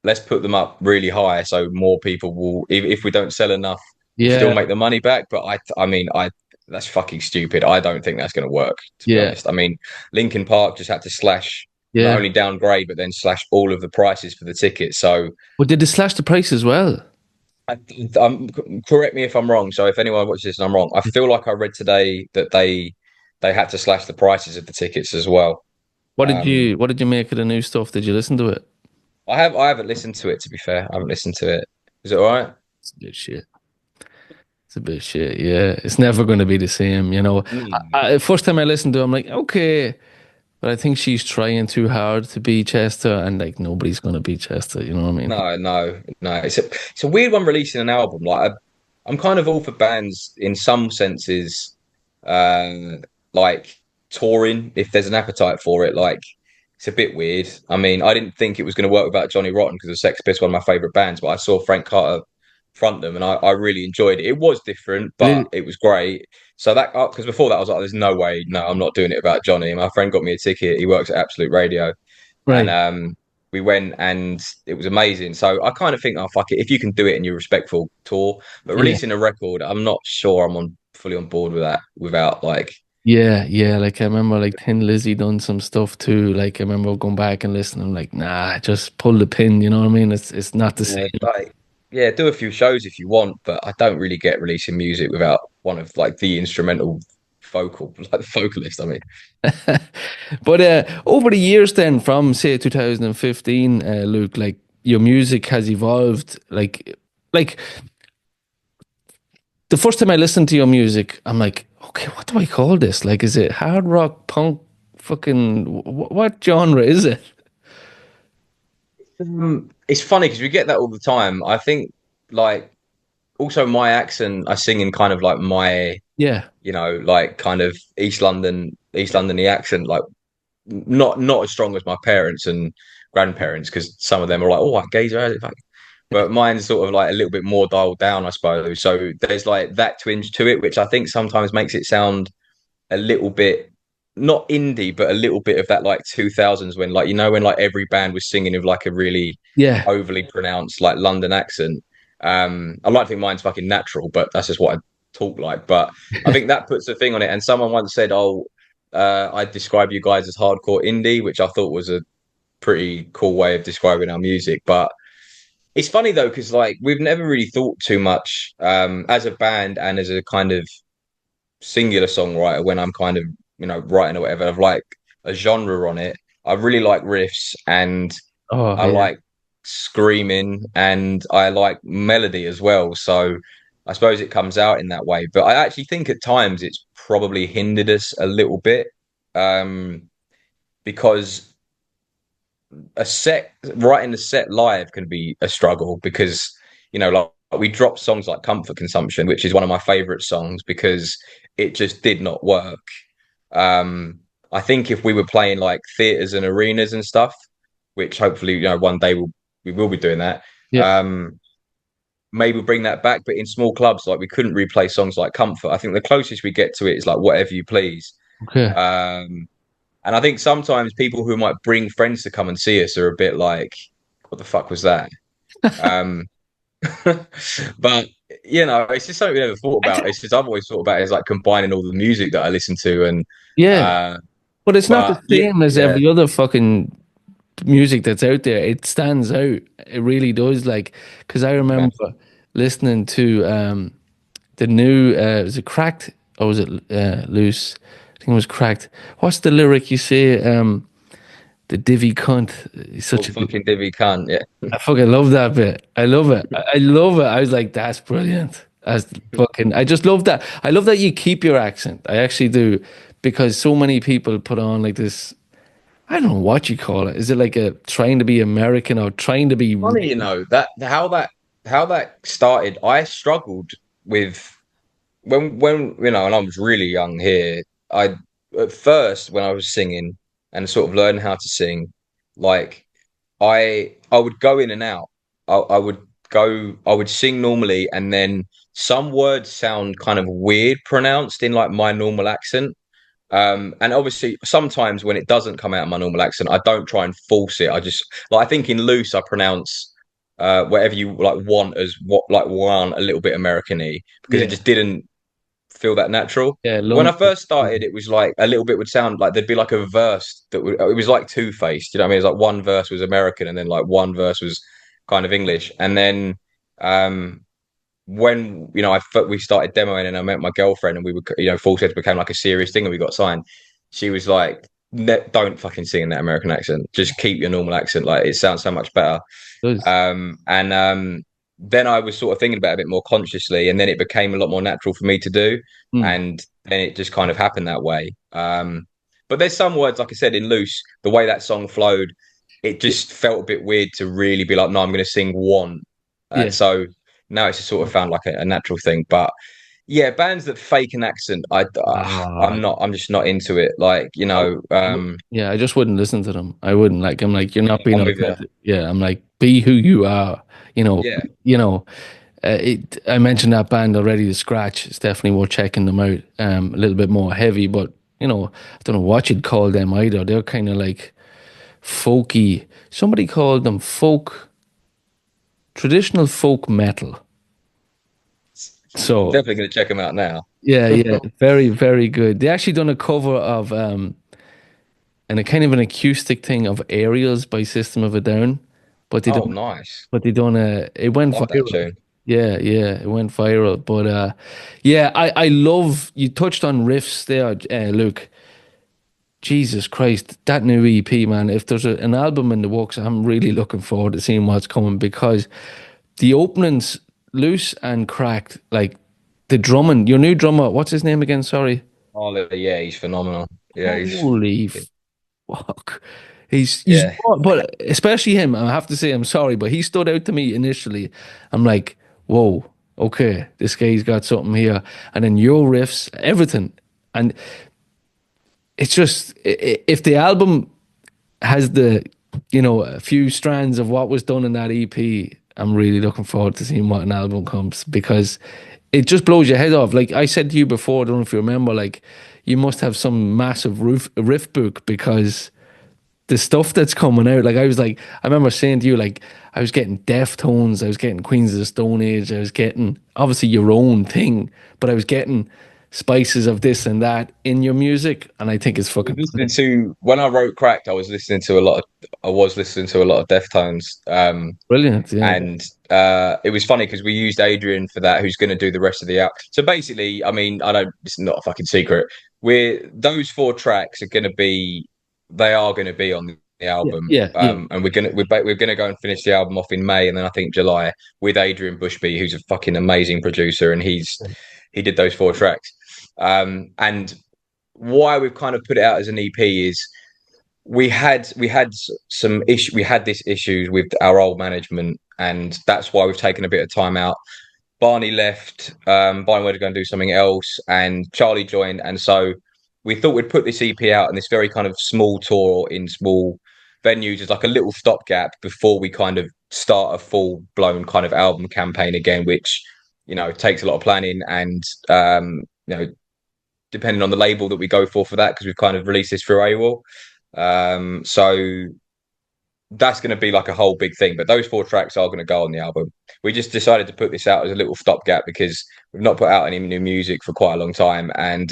let's put them up really high so more people will, if we don't sell enough, we'll still yeah, make the money back. But I mean, that's fucking stupid. I don't think that's going to work, to be yeah, honest. I mean, Linkin Park just had to slash, not yeah. only downgrade, but then slash all of the prices for the tickets. So But did they slash the price as well? I, correct me if I'm wrong. So if anyone watches this and I'm wrong, I feel like I read today that they had to slash the prices of the tickets as well. Um, What did you make of the new stuff? Did you listen to it? I haven't listened to it, to be fair. I haven't listened to it. Is it all right? It's a bit shit. It's a bit shit. Yeah, it's never going to be the same. You know, Mm. first time I listened to, it, I'm like, okay, but I think she's trying too hard to be Chester, and like nobody's going to be Chester. You know what I mean? No, no, no. It's a weird one releasing an album. I'm kind of all for bands in some senses, uh, like touring if there's an appetite for it. Like it's a bit weird. I mean, I didn't think it was going to work without Johnny Rotten because the Sex Pistols one of my favorite bands, but I saw Frank Carter front them, and I really enjoyed it. It was different, but It- it was great. So that because before that I was like, there's no way, no, I'm not doing it about Johnny. My friend got me a ticket. He works at Absolute Radio, and right. we went and it was amazing. So I kind of think, oh fuck it, if you can do it and you're respectful, tour. But Yeah. releasing a record, I'm not sure I'm on fully on board with that without like Yeah, yeah. Like I remember, like Tin Lizzy done some stuff too. Like I remember going back and listening. I'm like, nah, just pull the pin. You know what I mean? It's not the yeah, same. like yeah, do a few shows if you want, but I don't really get releasing music without one of like the instrumental vocal, like the vocalist. I mean, But over the years, then from say 2015, Luke, like your music has evolved. Like the first time I listened to your music, I'm like, okay, what do I call this? Like, is it hard rock, punk, fucking what genre is it? it's funny because we get that all the time. I think like also my accent, I sing in kind of like my Yeah, like kind of East London accent, like not as strong as my parents and grandparents, because some of them are like, oh, gays are like, but mine's sort of like a little bit more dialed down, I suppose. So there's like that twinge to it, which I think sometimes makes it sound a little bit. not indie, but a little bit of that like 2000s when like when like every band was singing with like a really Yeah. overly pronounced like London accent. I like to think mine's fucking natural, but that's just what I talk like. But I think that puts a thing on it. And someone once said, "Oh, I describe you guys as hardcore indie," which I thought was a pretty cool way of describing our music. But it's funny though, because like we've never really thought too much as a band and as a kind of singular songwriter when I'm kind of writing or whatever of like a genre on it. I really like riffs and Oh I yeah. like screaming and I like melody as well. So I suppose it comes out in that way. But I actually think at times it's probably hindered us a little bit um, because a set writing the set live can be a struggle because like we dropped songs like Comfort Consumption, which is one of my favorite songs because it just did not work. um I think if we were playing like theaters and arenas and stuff, which hopefully one day we will be doing that, Yeah. um maybe bring that back, but in small clubs like we couldn't replay songs like Comfort. I think the closest we get to it is like Whatever You Please. Okay. And I think sometimes people who might bring friends to come and see us are a bit like, what the fuck was that? Um, but it's just something we never thought about. It's just I've always thought about it as like combining all the music that I listen to, and Yeah. uh, But it's not the but yeah, same as yeah, every other fucking music that's out there. It stands out. It really does. Like, because I man. remember listening to the new was it Cracked or was it Loose? I think it was Cracked. What's the lyric you say? The divvy cunt. He's All such a fucking divvy cunt. Yeah, I fucking love that bit. I love it. I love it. I was like, that's brilliant. That's fucking. I just love that. I love that you keep your accent. I actually do, because so many people put on like this. I don't know what you call it. Is it like a trying to be American or trying to be? funny, that how that started. I struggled with when and I was really young here. I At first when I was singing and sort of learning how to sing, like I would go in and out. I would sing normally, and then some words sound kind of weird pronounced in like my normal accent. And obviously sometimes when it doesn't come out of my normal accent, I don't try and force it. I just like I think in Loose I pronounce whatever you like want as what like one a little bit American-y because it Yeah, just didn't feel that natural. yeah, When I London. first started, it was like a little bit would sound like there'd be like a verse that would, it was like two-faced, you know what I mean? It's like one verse was American and then like one verse was kind of English. And then when we started demoing and I met my girlfriend and we were Full Set became like a serious thing and we got signed. She was like, Don't fucking sing in that American accent. Just keep your normal accent. Like it sounds so much better." Does. And then I was sort of thinking about it a bit more consciously, and then it became a lot more natural for me to do, Mm, and then it just kind of happened that way. But there's some words, like I said, in Loose, the way that song flowed, it just felt a bit weird to really be like, no, I'm going to sing one. yeah. So now it's just sort of found like a natural thing. But yeah, bands that fake an accent, Ah, I'm just not into it. Like, I yeah, I just wouldn't listen to them. I wouldn't like. I'm like, you're not being I'm with you. authentic. Yeah, I'm like, be who you are. You know, Yeah. you know. I mentioned that band already, The Scratch. It's definitely worth checking them out. A little bit more heavy, but I don't know what you'd call them either. They're kind of like folky. Somebody called them traditional folk metal. I'm So definitely going to check them out now. yeah, yeah, very, very good. They actually done a cover of and a kind of an acoustic thing of Aerials by System of a Down, but Oh, nice. they done it went Love that viral. tune. Yeah, yeah, it went viral. But yeah, I love you touched on riffs there, Luke. Jesus Christ, that new EP, man. If there's an album in the works, I'm really looking forward to seeing what's coming because the openings, Loose and Cracked, like the drumming, your new drummer, what's his name again? Sorry. Oliver, yeah, he's phenomenal. Yeah, Holy fuck. He's yeah, but especially him, I have to say I'm sorry, but he stood out to me initially. I'm like, whoa, okay, this guy's got something here. And then your riffs, everything. And it's just if the album has a few strands of what was done in that EP, I'm really looking forward to seeing what an album comes because it just blows your head off. Like I said to you before, I don't know if you remember, like you must have some massive riff book because the stuff that's coming out. Like I remember saying to you, like I was getting Deftones, I was getting Queens of the Stone Age, I was getting obviously your own thing, but I was getting spices of this and that in your music, and I think it's fucking Listening to when I wrote Cracked, I was listening to a lot of Deftones. brilliant. Yeah, And it was funny because we used Adrian for that, who's going to do the rest of the album. So basically, I mean, I know it's not a fucking secret. Those 4 tracks they are going to be on the yeah, album. yeah, yeah. And we're gonna go and finish the album off in May, and then I think July with Adrian Bushby, who's a fucking amazing producer, and he did those 4 tracks. And why we've kind of put it out as an EP is we had this issues with our old management, and that's why we've taken a bit of time out. Barney left, Barney went to go and do something else, and Charlie joined, and so we thought we'd put this EP out in this very kind of small tour in small venues as like a little stopgap before we kind of start a full blown kind of album campaign again, which takes a lot of planning and depending on the label that we go for that, because we've kind of released this through AWOL. So that's going to be like a whole big thing, but those 4 tracks are going to go on the album. We just decided to put this out as a little stopgap because we've not put out any new music for quite a long time, and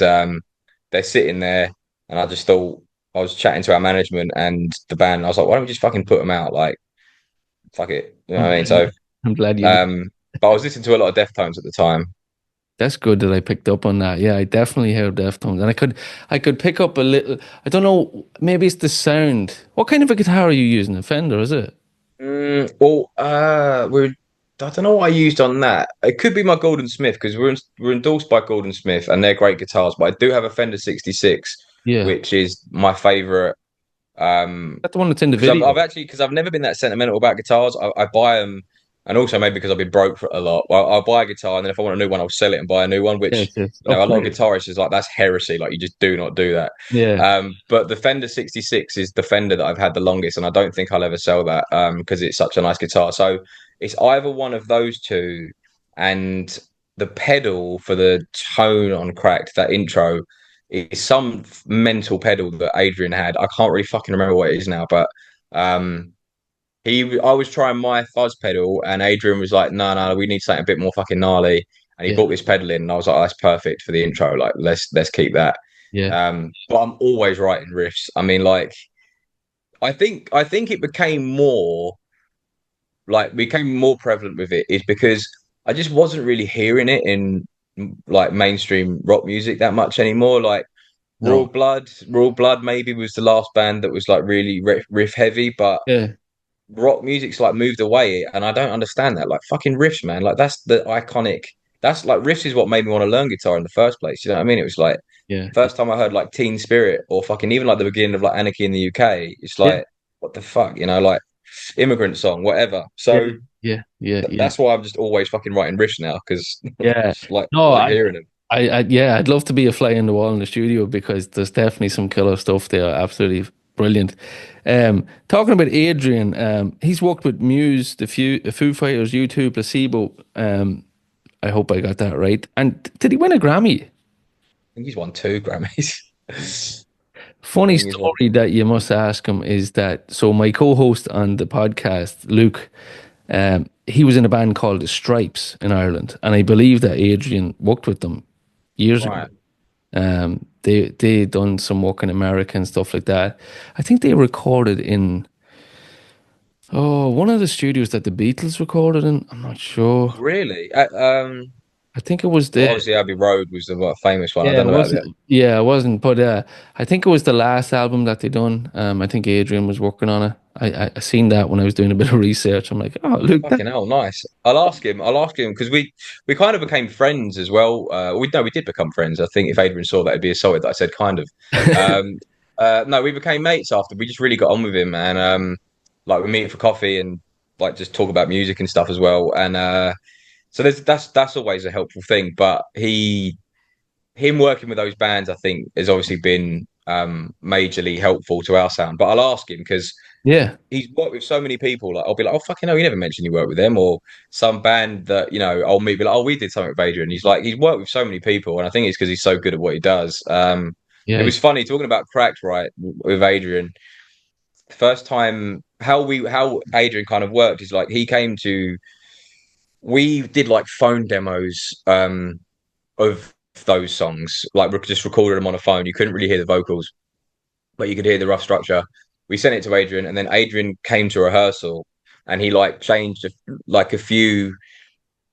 they're sitting there. And I just thought, I was chatting to our management and the band, and I was like, why don't we just fucking put them out? Like, fuck it, you know what I mean? So, I'm glad you did. but I was listening to a lot of Deftones at the time. That's good that I picked up on that. Yeah, I definitely heard Deftones, and I could pick up a little. I don't know. Maybe it's the sound. What kind of a guitar are you using? A Fender, is it? I don't know what I used on that. It could be my Golden Smith because we're endorsed by Golden Smith and they're great guitars. But I do have a Fender 66, Yeah, which is my favorite. that's the one that's in the Because video. I've never been that sentimental about guitars. I buy them, and also maybe because I've been broke for a lot. Well, I'll buy a guitar, and then if I want a new one, I'll sell it and buy a new one. Which Yes. a lot of Upgrade. guitarists is like that's heresy. Like you just do not do that. Yeah, But the Fender 66 is the Fender that I've had the longest, and I don't think I'll ever sell that because it's such a nice guitar. So it's either one of those two, and the pedal for the tone on Cracked, that intro, is some mental pedal that Adrian had. I can't really fucking remember what it is now, but um, I was trying my fuzz pedal, and Adrian was like, "No, we need something a bit more fucking gnarly." And he yeah, brought this pedal in, and I was like, oh, "That's perfect for the intro. Like, let's keep that." yeah, But I'm always writing riffs. I mean, like, I think it became more prevalent with it is because I just wasn't really hearing it in like mainstream rock music that much anymore. Like no, Royal Blood maybe was the last band that was like really riff heavy, but yeah, rock music's like moved away, and I don't understand that. Like fucking riffs, man. Like that's the iconic. That's like riffs is what made me want to learn guitar in the first place. You know what I mean? It was like yeah, first time I heard like Teen Spirit or fucking even like the beginning of like Anarchy in the UK. It's yeah, like what the fuck, like Immigrant Song, whatever. yeah, So yeah. that's why I'm just always fucking writing riffs now because Yeah. No, like hearing them. yeah, I'd love to be a fly in the wall in the studio because there's definitely some killer stuff there. Absolutely brilliant. Talking about Adrian, he's worked with Muse, the Foo Fighters, U2, Placebo. I hope I got that right. And did he win a Grammy? I think he's won 2 Grammys. I Funny think he's won. story that you must ask him is that so my co-host on the podcast, Luke, he was in a band called the Stripes in Ireland, and I believe that Adrian worked with them years ago. Right. They done some work in America and stuff like that. I think they recorded in one of the studios that the Beatles recorded in. I'm not sure. Really? I think it was Well, the obviously Abbey Road was the famous one. I yeah, it don't know about that. wasn't yeah, it wasn't, but I think it was the last album that they done. I think Adrian was working on it. I seen that when I was doing a bit of research. I'm like, oh look, that Fucking hell, nice. I'll ask him because we kind of became friends as well. We did become friends. I think if Adrian saw that, it'd be assaulted that I said kind of. Um, no, we became mates after. We just really got on with him, and like we meet for coffee and like just talk about music and stuff as well. And so that's always a helpful thing. But him working with those bands, I think, has obviously been majorly helpful to our sound. But I'll ask him because yeah, he's worked with so many people. Like I'll be like, oh fucking hell, you never mentioned you worked with them, or some band that I'll meet, be like, oh, we did something with Adrian. He's like, he's worked with so many people, and I think it's because he's so good at what he does. It Yeah. was funny talking about Cracked, right, with Adrian. The first time how Adrian kind of worked is like he came to we did like phone demos of those songs, like just recorded them on a phone. You couldn't really hear the vocals, but you could hear the rough structure. We sent it to Adrian, and then Adrian came to rehearsal, and he like changed like a few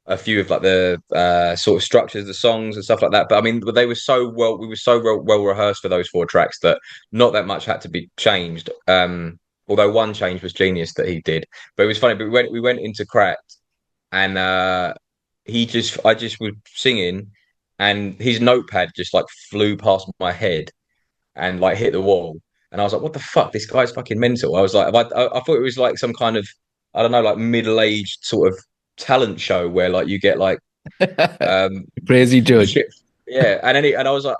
of like the sort of structures of the songs and stuff like that. But I mean, they were so well, we were so well rehearsed for those 4 tracks that not that much had to be changed. Although one change was genius that he did, but it was funny. But we went into Cracked, and I just was singing, and his notepad just like flew past my head and like hit the wall. And I was like, what the fuck? This guy's fucking mental. I was like, I thought it was like some kind of, I don't know, like middle-aged sort of talent show where like you get like um Crazy judge. shit. Yeah, and I was like,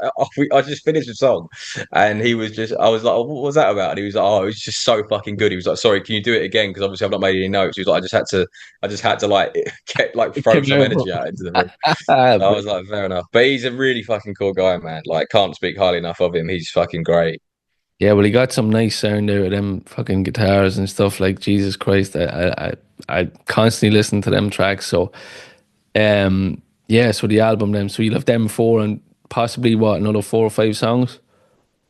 I just finished the song, and he was just, I was like, oh, what was that about? And he was like, oh, it was just so fucking good. He was like, sorry, can you do it again? Because obviously I've not made any notes. He was like, I just had to like get like throw some energy out into the room. So I was like, fair enough. But he's a really fucking cool guy, man. Like, can't speak highly enough of him. He's fucking great. Yeah, well, he got some nice sound out of them fucking guitars and stuff. Like Jesus Christ, I constantly listen to them tracks. So, yeah. So the album, then. So you left them four and possibly what, another 4 or 5 songs.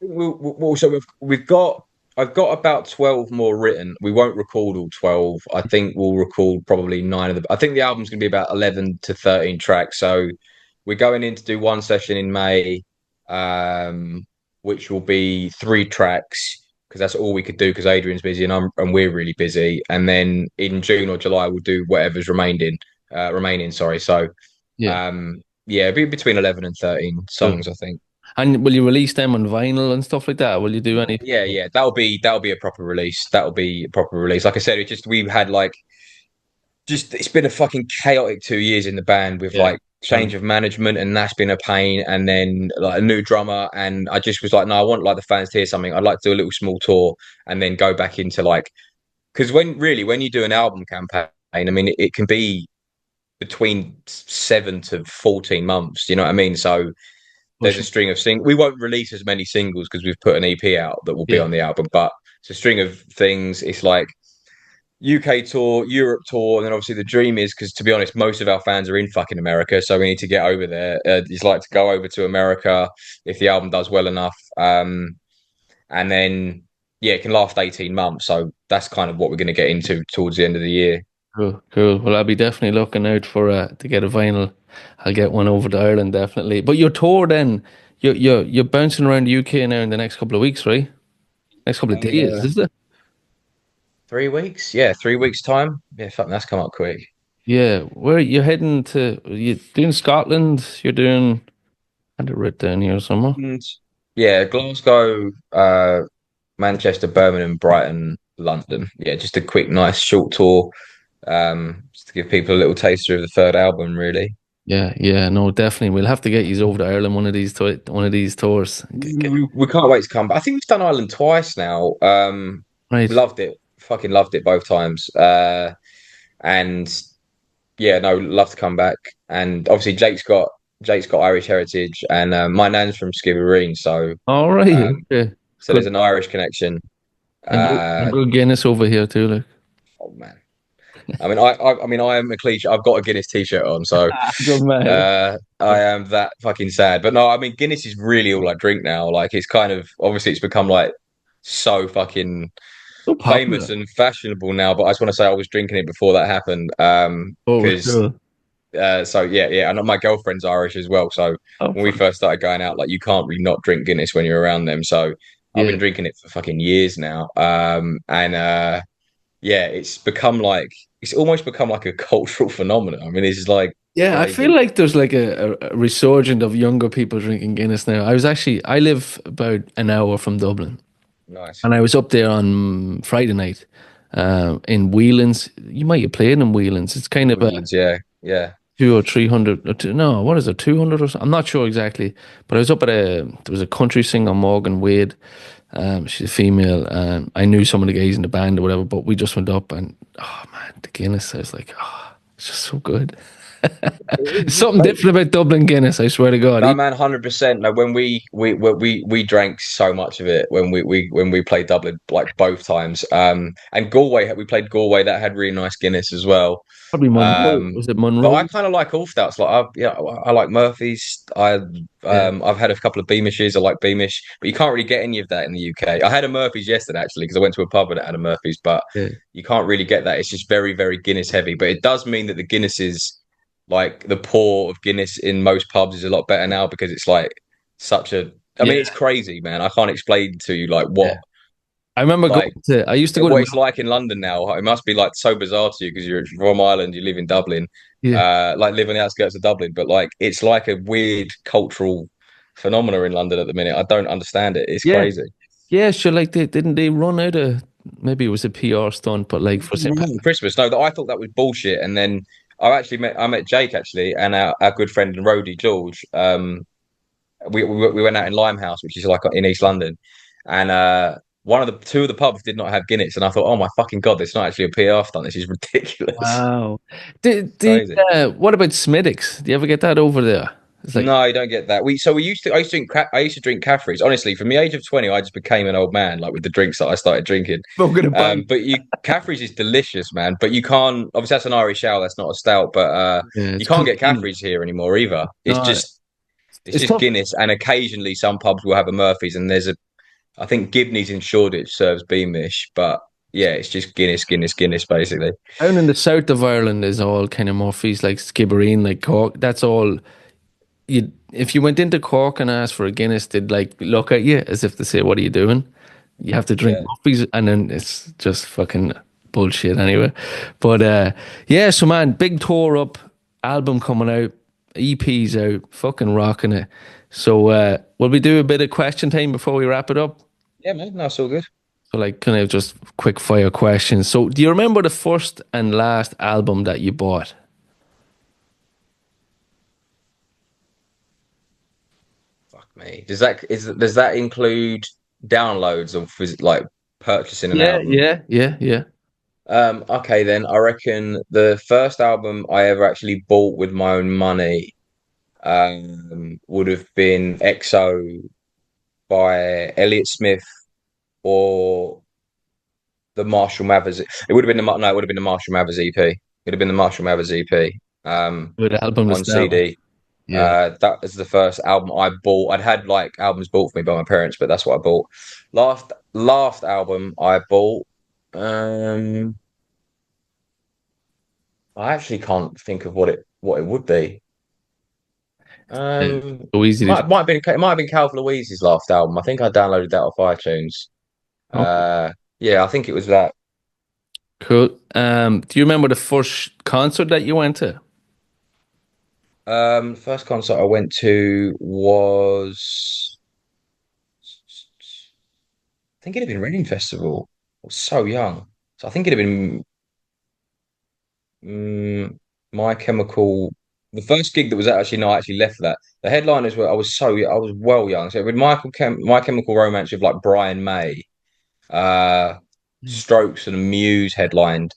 So we've got I've got about 12 more written. We won't record all 12. I think we'll record probably 9 of them. I think the album's going to be about 11 to 13 tracks. So we're going in to do one session in May, which will be 3 tracks because that's all we could do because Adrian's busy and we're really busy. And then in June or July we'll do whatever's remaining. Sorry. So Yeah. yeah, it'll be between 11 and 13 Cool. songs, I think. And will you release them on vinyl and stuff like that? Will you do any? Yeah, that'll be a proper release. That'll be a proper release. Like I said, it just we've had like just it's been a fucking chaotic 2 years in the band with Yeah. like change of management, and that's been a pain. And then like a new drummer, and I just was like, no, I want like the fans to hear something. I'd like to do a little small tour and then go back into like because when you do an album campaign, I mean it can be between 7 to 14 months. You know what I mean? So there's a Pushing. string of We won't release as many singles because we've put an EP out that will be Yeah. on the album, but it's a string of things. It's like UK tour, Europe tour, and then obviously the dream is because to be honest, most of our fans are in fucking America, so we need to get over there. It's like to go over to America if the album does well enough, and then yeah, it can last 18 months. So that's kind of what we're going to get into towards the end of the year. Cool, cool. Well, I'll be definitely looking out for to get a vinyl. I'll get one over to Ireland definitely. But your tour then, you're bouncing around the UK now in the next couple of weeks, right? Next couple of days, Uh, is it? 3 weeks, yeah, 3 weeks time. Yeah, fucking that's come up quick. Yeah. Where you heading to? You doing Scotland? You're doing. I had it written down here somewhere. And yeah, Glasgow, Manchester, Birmingham, Brighton, London. Yeah, just a quick, nice, short tour, just to give people a little taster of the third album, really. Yeah, yeah. No, definitely. We'll have to get you over to Ireland one of these tours. We can't wait to come back. I think we've done Ireland twice now. Right. Loved it, fucking loved it both times. And yeah, no, love to come back. And obviously, Jake's got Irish heritage, and my nan's from Skibbereen, All right. um, Okay. so there's Good. an Irish connection. And Uh, good Guinness over here too. Like. oh man. I mean, I am a cliche. I've got a Guinness t-shirt on, so Good man. I am that fucking sad. But no, I mean, Guinness is really all I drink now. Like, it's kind of obviously it's become like so fucking So famous popular. and fashionable now. But I just want to say I was drinking it before that happened. Oh, Because cool. so yeah, and my girlfriend's Irish as well. So Oh, when we first started going out, like you can't really not drink Guinness when you're around them. So I've yeah. been drinking it for fucking years now. And yeah, it's almost become like a cultural phenomenon. I mean, it's like Yeah, I feel crazy. like there's like a resurgent of younger people drinking Guinness now. I live about an hour from Dublin, Nice. and I was up there on Friday night, in Whelan's. You might have played in Whelan's. It's kind of a Whelan's, yeah, yeah. 200 or 300. No, what is it? 200 or something? I'm not sure exactly. But I was up at there was a country singer, Morgan Wade. She's a female, and I knew some of the guys in the band or whatever. But we just went up, and oh man, the Guinness. I was like, oh, it's just so good. Something different about Dublin Guinness, I swear to God. No, man, 100%. No, when we drank so much of it when we played Dublin, like both times. And Galway, we played Galway. That had really nice Guinness as well. Probably Monroe. Was it But Monroe? I kind of like all stouts. Like, I like Murphy's. I've had a couple of Beamishes. I like Beamish, but you can't really get any of that in the UK. I had a Murphy's yesterday actually because I went to a pub and it had a Murphy's, but Yeah. you can't really get that. It's just very, very Guinness heavy. But it does mean that the Guinness is like the pour of Guinness in most pubs is a lot better now because it's like such a. I mean, it's crazy, man. I can't explain to you like what. Yeah. I remember Like I used to go what to it's like in London now. It must be like so bizarre to you because you're from Ireland, you live in Dublin, like live on the outskirts of Dublin, but like it's like a weird cultural phenomena in London at the minute. I don't understand it. It's crazy. Yeah, sure. Like, didn't they run out of? Maybe it was a PR stunt, but like for St. Christmas. No, I thought that was bullshit. And then I met Jake actually, and our good friend and roadie George. We went out in Limehouse, which is like in East London, and two of the pubs did not have Guinness, and I thought, oh my fucking god, this is not actually a PR stunt. This is ridiculous. Wow. What about Smittix? Do you ever get that over there? It's like, no, you don't get that. I used to drink Caffreys. Honestly, from the age of 20, I just became an old man, like with the drinks that I started drinking. But Caffreys is delicious, man. But you can't. Obviously, that's an Irish ale. That's not a stout. But you can't get Caffreys here anymore either. It's just Guinness, and occasionally some pubs will have a Murphy's, and I think Gibney's in Shoreditch serves Beamish, but yeah, it's just Guinness, basically. Down in the south of Ireland is all kind of Murphy's, like Skibbereen, like Cork. That's all. If you went into Cork and asked for a Guinness, they'd like look at you as if to say, "What are you doing?" You have to drink Murphy's, and then it's just fucking bullshit anyway. But so man, big tour up, album coming out, EP's out, fucking rocking it. So will we do a bit of question time before we wrap it up? Yeah, man, that's all good. So like kind of just quick fire questions. So do you remember the first and last album that you bought? Fuck me. Does that include downloads or like purchasing an album? Yeah. Okay then. I reckon the first album I ever actually bought with my own money would have been EXO by Elliott Smith or the Marshall Mathers. It would have been the Marshall Mathers EP. It would have been the Marshall Mathers EP. Good album on CD. Yeah. That was the first album I bought. I'd had like albums bought for me by my parents, but that's what I bought. Last album I bought. I actually can't think of what it would be. So easy. It might have been Calv Louise's last album. I think I downloaded that off iTunes. Yeah, I think it was that. Cool. Do you remember the first concert that you went to? First concert I went to was, I think it'd have been Reading Festival. I was so young, so I think it'd have been My Chemical. The first gig that was actually no, I actually left for that. The headliners were I was well young. So with My Chemical Romance with like Brian May, Strokes and Muse headlined.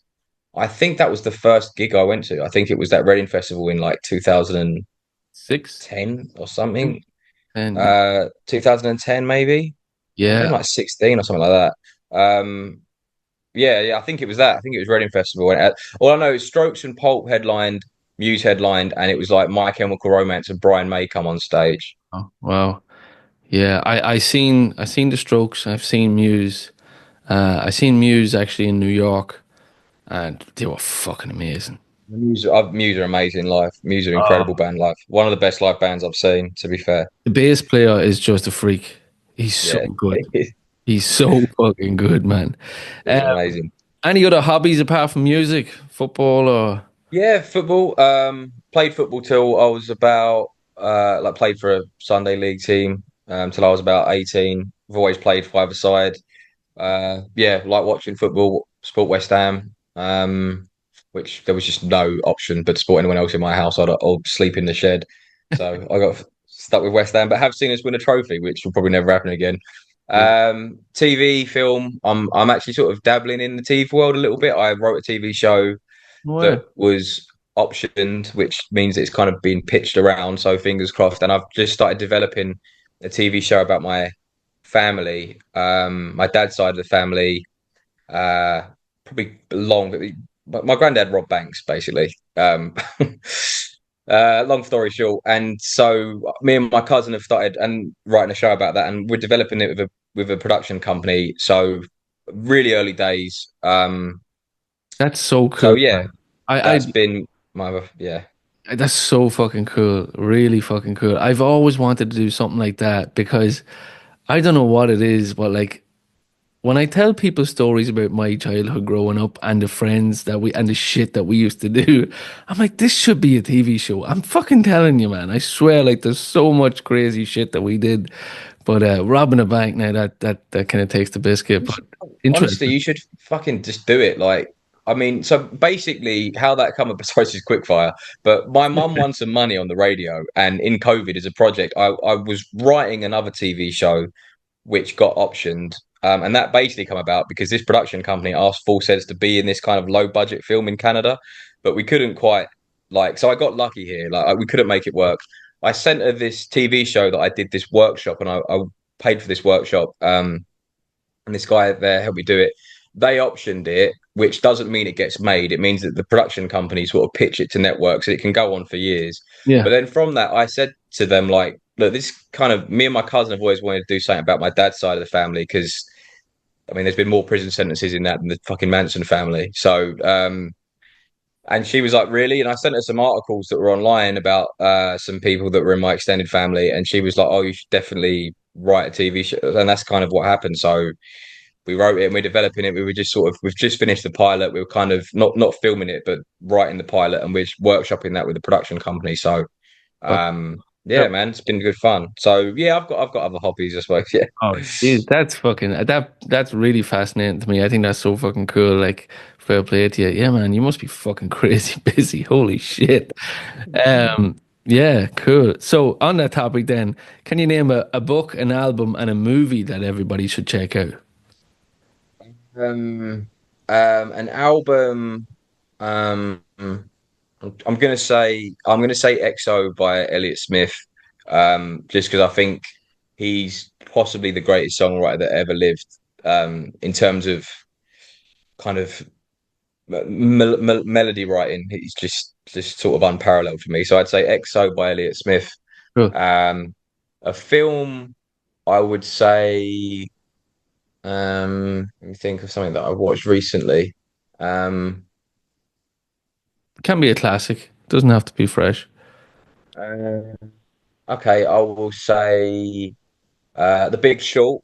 I think that was the first gig I went to. I think it was that Reading Festival in like 2006, 10 or something. 2010 maybe. Yeah, I think like 16 or something like that. Yeah. I think it was that. I think it was Reading Festival. All I know is Strokes and Pulp headlined, Muse headlined, and it was like My Chemical Romance and Brian May come on stage. Oh, wow. Yeah, I seen the Strokes. I've seen Muse. I seen Muse actually in New York, and they were fucking amazing. Muse are amazing live. Muse are incredible band live. One of the best live bands I've seen, to be fair. The bass player is just a freak. He's so good. He's so fucking good, man. Amazing. Any other hobbies apart from music, football or? Yeah, football. Played football till I was about played for a Sunday league team till I was about 18. I've always played five-a-side. Like watching football, support West Ham. Which there was just no option but to support anyone else in my house. I'd sleep in the shed. So I got stuck with West Ham, but have seen us win a trophy, which will probably never happen again. TV, film. I'm actually sort of dabbling in the TV world a little bit. I wrote a TV show that was optioned, which means it's kind of been pitched around. So fingers crossed. And I've just started developing a TV show about my family, my dad's side of the family. Uh, Probably long. My granddad robbed banks, basically. Long story short, and so me and my cousin have started and writing a show about that, and we're developing it with a production company. So really early days. That's so So cool, yeah, man. I that's been my yeah. that's so fucking cool. Really fucking cool. I've always wanted to do something like that because I don't know what it is, but like when I tell people stories about my childhood growing up and the friends that we and the shit that we used to do, I'm like, this should be a TV show. I'm fucking telling you, man. I swear, like there's so much crazy shit that we did. But robbing a bank now that kind of takes the biscuit. But Honestly, interesting. you should fucking just do it. Like, I mean, so basically, how that come up, I suppose, is quickfire. But my mum won some money on the radio, and in COVID, as a project, I was writing another TV show which got optioned. And that basically come about because this production company asked Full Sense to be in this kind of low budget film in Canada, but we couldn't quite like. So I got lucky here. Like we couldn't make it work. I sent her this TV show that I did this workshop, and I paid for this workshop. And this guy there helped me do it. They optioned it, which doesn't mean it gets made. It means that the production company sort of pitch it to networks, so it can go on for years. But Yeah. then from that, I said to them, like, look, this kind of me and my cousin have always wanted to do something about my dad's side of the family because I mean, there's been more prison sentences in that than the fucking Manson family. So, and she was like, really? And I sent her some articles that were online about some people that were in my extended family, and she was like, oh, you should definitely write a TV show. And that's kind of what happened. So we wrote it and we're developing it. We were just sort of we've just finished the pilot. We were kind of not filming it, but writing the pilot, and we're workshopping that with the production company. So Fuck. yeah, man, it's been good fun. So yeah, I've got other hobbies, I suppose. Yeah. Oh, geez, that's fucking that's really fascinating to me. I think that's so fucking cool. Like, fair play to you. Yeah, man, you must be fucking crazy busy. Holy shit. Yeah, cool. So on that topic, then, can you name a book, an album, and a movie that everybody should check out? An album. I'm gonna say EXO by Elliott Smith, just because I think he's possibly the greatest songwriter that ever lived. In terms of kind of melody writing, he's just sort of unparalleled for me. So I'd say EXO by Elliott Smith. Cool. Um, a film, I would say. Let me think of something that I watched recently. Um, Can be a classic. Doesn't have to be fresh. uh, okay, I will say The Big Short.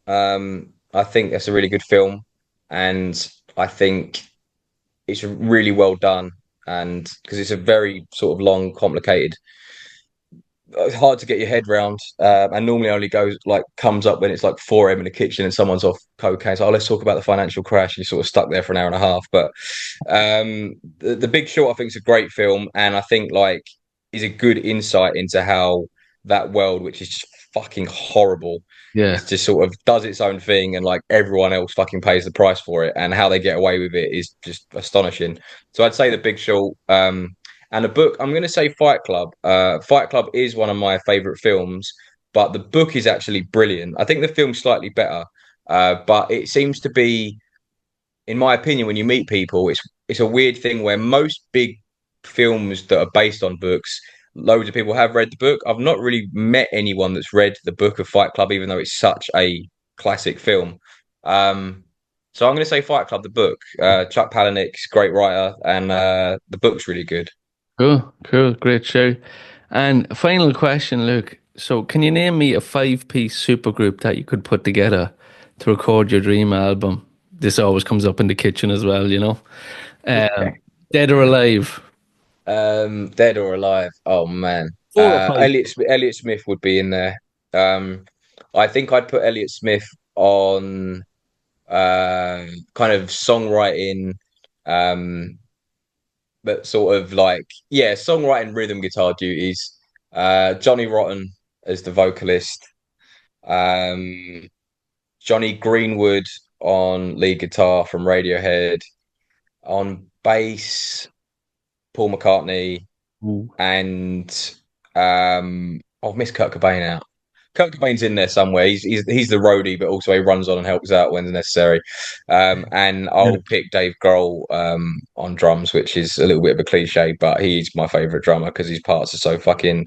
I think that's a really good film, and I think it's really well done, and because it's a very sort of long, complicated it's hard to get your head round, and normally only goes like comes up when it's like 4 a.m. in the kitchen and someone's off cocaine. So let's talk about the financial crash. You're sort of stuck there for an hour and a half. But the Big Short, I think, is a great film, and I think like is a good insight into how that world, which is just fucking horrible, Yeah. is just sort of does its own thing, and like everyone else fucking pays the price for it, and how they get away with it is just astonishing. So I'd say the Big Short. And a book, I'm going to say Fight Club. Fight Club is one of my favorite films, but the book is actually brilliant. I think the film's slightly better, but it seems to be, in my opinion, when you meet people, it's a weird thing where most big films that are based on books, loads of people have read the book. I've not really met anyone that's read the book of Fight Club, even though it's such a classic film. Um, so I'm going to say Fight Club, the book. Chuck Palahniuk's great writer, and the book's really good. Cool. Cool. Great show. And final question, Luke. So, can you name me a five-piece supergroup that you could put together to record your dream album? This always comes up in the kitchen as well, you know. Um, Dead or alive? Dead or alive? Oh man, 4 or 5. Elliot Smith would be in there. Um, I think I'd put Elliot Smith on kind of songwriting, um, but sort of like yeah, songwriting, rhythm guitar duties. Johnny Rotten as the vocalist. Um, Johnny Greenwood on lead guitar from Radiohead. On bass. Paul McCartney, Ooh. and I've missed Kurt Cobain out. Kurt Cobain's in there somewhere. He's the roadie, but also he runs on and helps out when necessary. And Yeah. I'll pick Dave Grohl on drums, which is a little bit of a cliche, but he's my favorite drummer because his parts are so fucking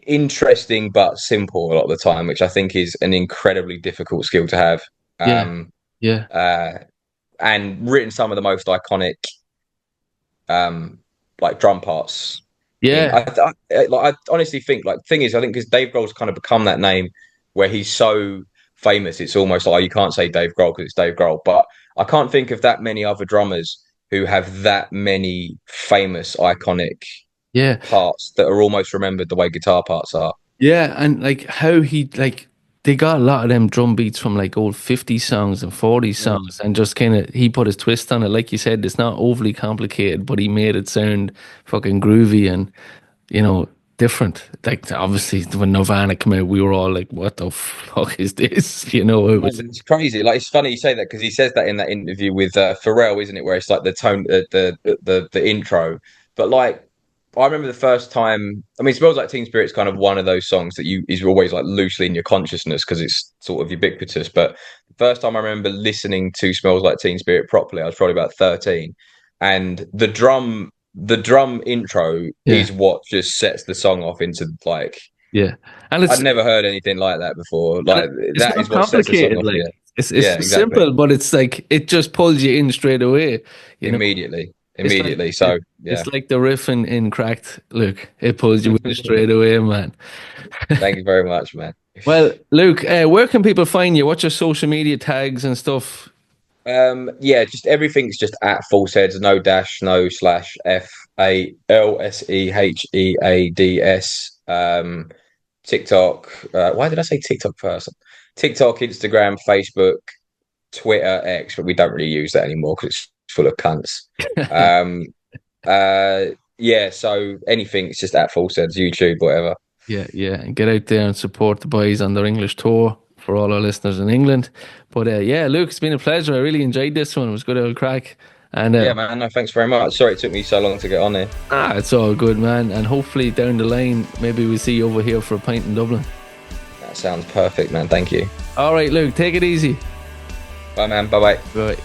interesting but simple a lot of the time, which I think is an incredibly difficult skill to have. Yeah. Um, Yeah. and written some of the most iconic like drum parts in Yeah. I honestly think like thing is I think because Dave Grohl's kind of become that name where he's so famous it's almost like you can't say Dave Grohl because it's Dave Grohl, but I can't think of that many other drummers who have that many famous iconic Yeah. parts that are almost remembered the way guitar parts are. Yeah, and like how he like they got a lot of them drum beats from like old 50 songs and 40 Mm. songs and just kind of he put his twist on it. Like you said, it's not overly complicated, but he made it sound fucking groovy and different. Like obviously when Nirvana came out, we were all like, "What the fuck is this?" It And was it's crazy. Like it's funny you say that because he says that in that interview with Pharrell, isn't it? Where it's like the tone, the intro. But like, I remember the first time. I mean, "Smells Like Teen Spirit" is kind of one of those songs that you is always like loosely in your consciousness because it's sort of ubiquitous. But the first time I remember listening to "Smells Like Teen Spirit" properly, I was probably about 13, and the drum intro yeah, is what just sets the song off into like yeah, and I'd never heard anything like that before. and Like it's that not is what sets the song complicated. off. Like Yeah, it's yeah, exactly. simple, but it's like it just pulls you in straight away. You know, Immediately, it's like immediately. So yeah, it's like the riff in Cracked. Look, it pulls you in straight away, man. thank you very much, man. Well, Luke, where can people find you? What's your social media tags and stuff? Yeah, just everything's just at False Heads, no dash, no slash, FALSEHEADS. TikTok. Why did I say TikTok first? TikTok, Instagram, Facebook, Twitter, X, but we don't really use that anymore because it's full of cunts. Um, yeah, so anything, it's just at False Heads, YouTube, whatever. Yeah, yeah, and get out there and support the boys on their English tour for all our listeners in England. But yeah, Luke, it's been a pleasure. I really enjoyed this one. It was good old crack. And Yeah, man. No, thanks very much. Sorry it took me so long to get on here. it's all good, man. And hopefully down the line, maybe we'll see you over here for a pint in Dublin. That sounds perfect, man. Thank you. All right, Luke, take it easy. Bye, man. Bye bye. Bye.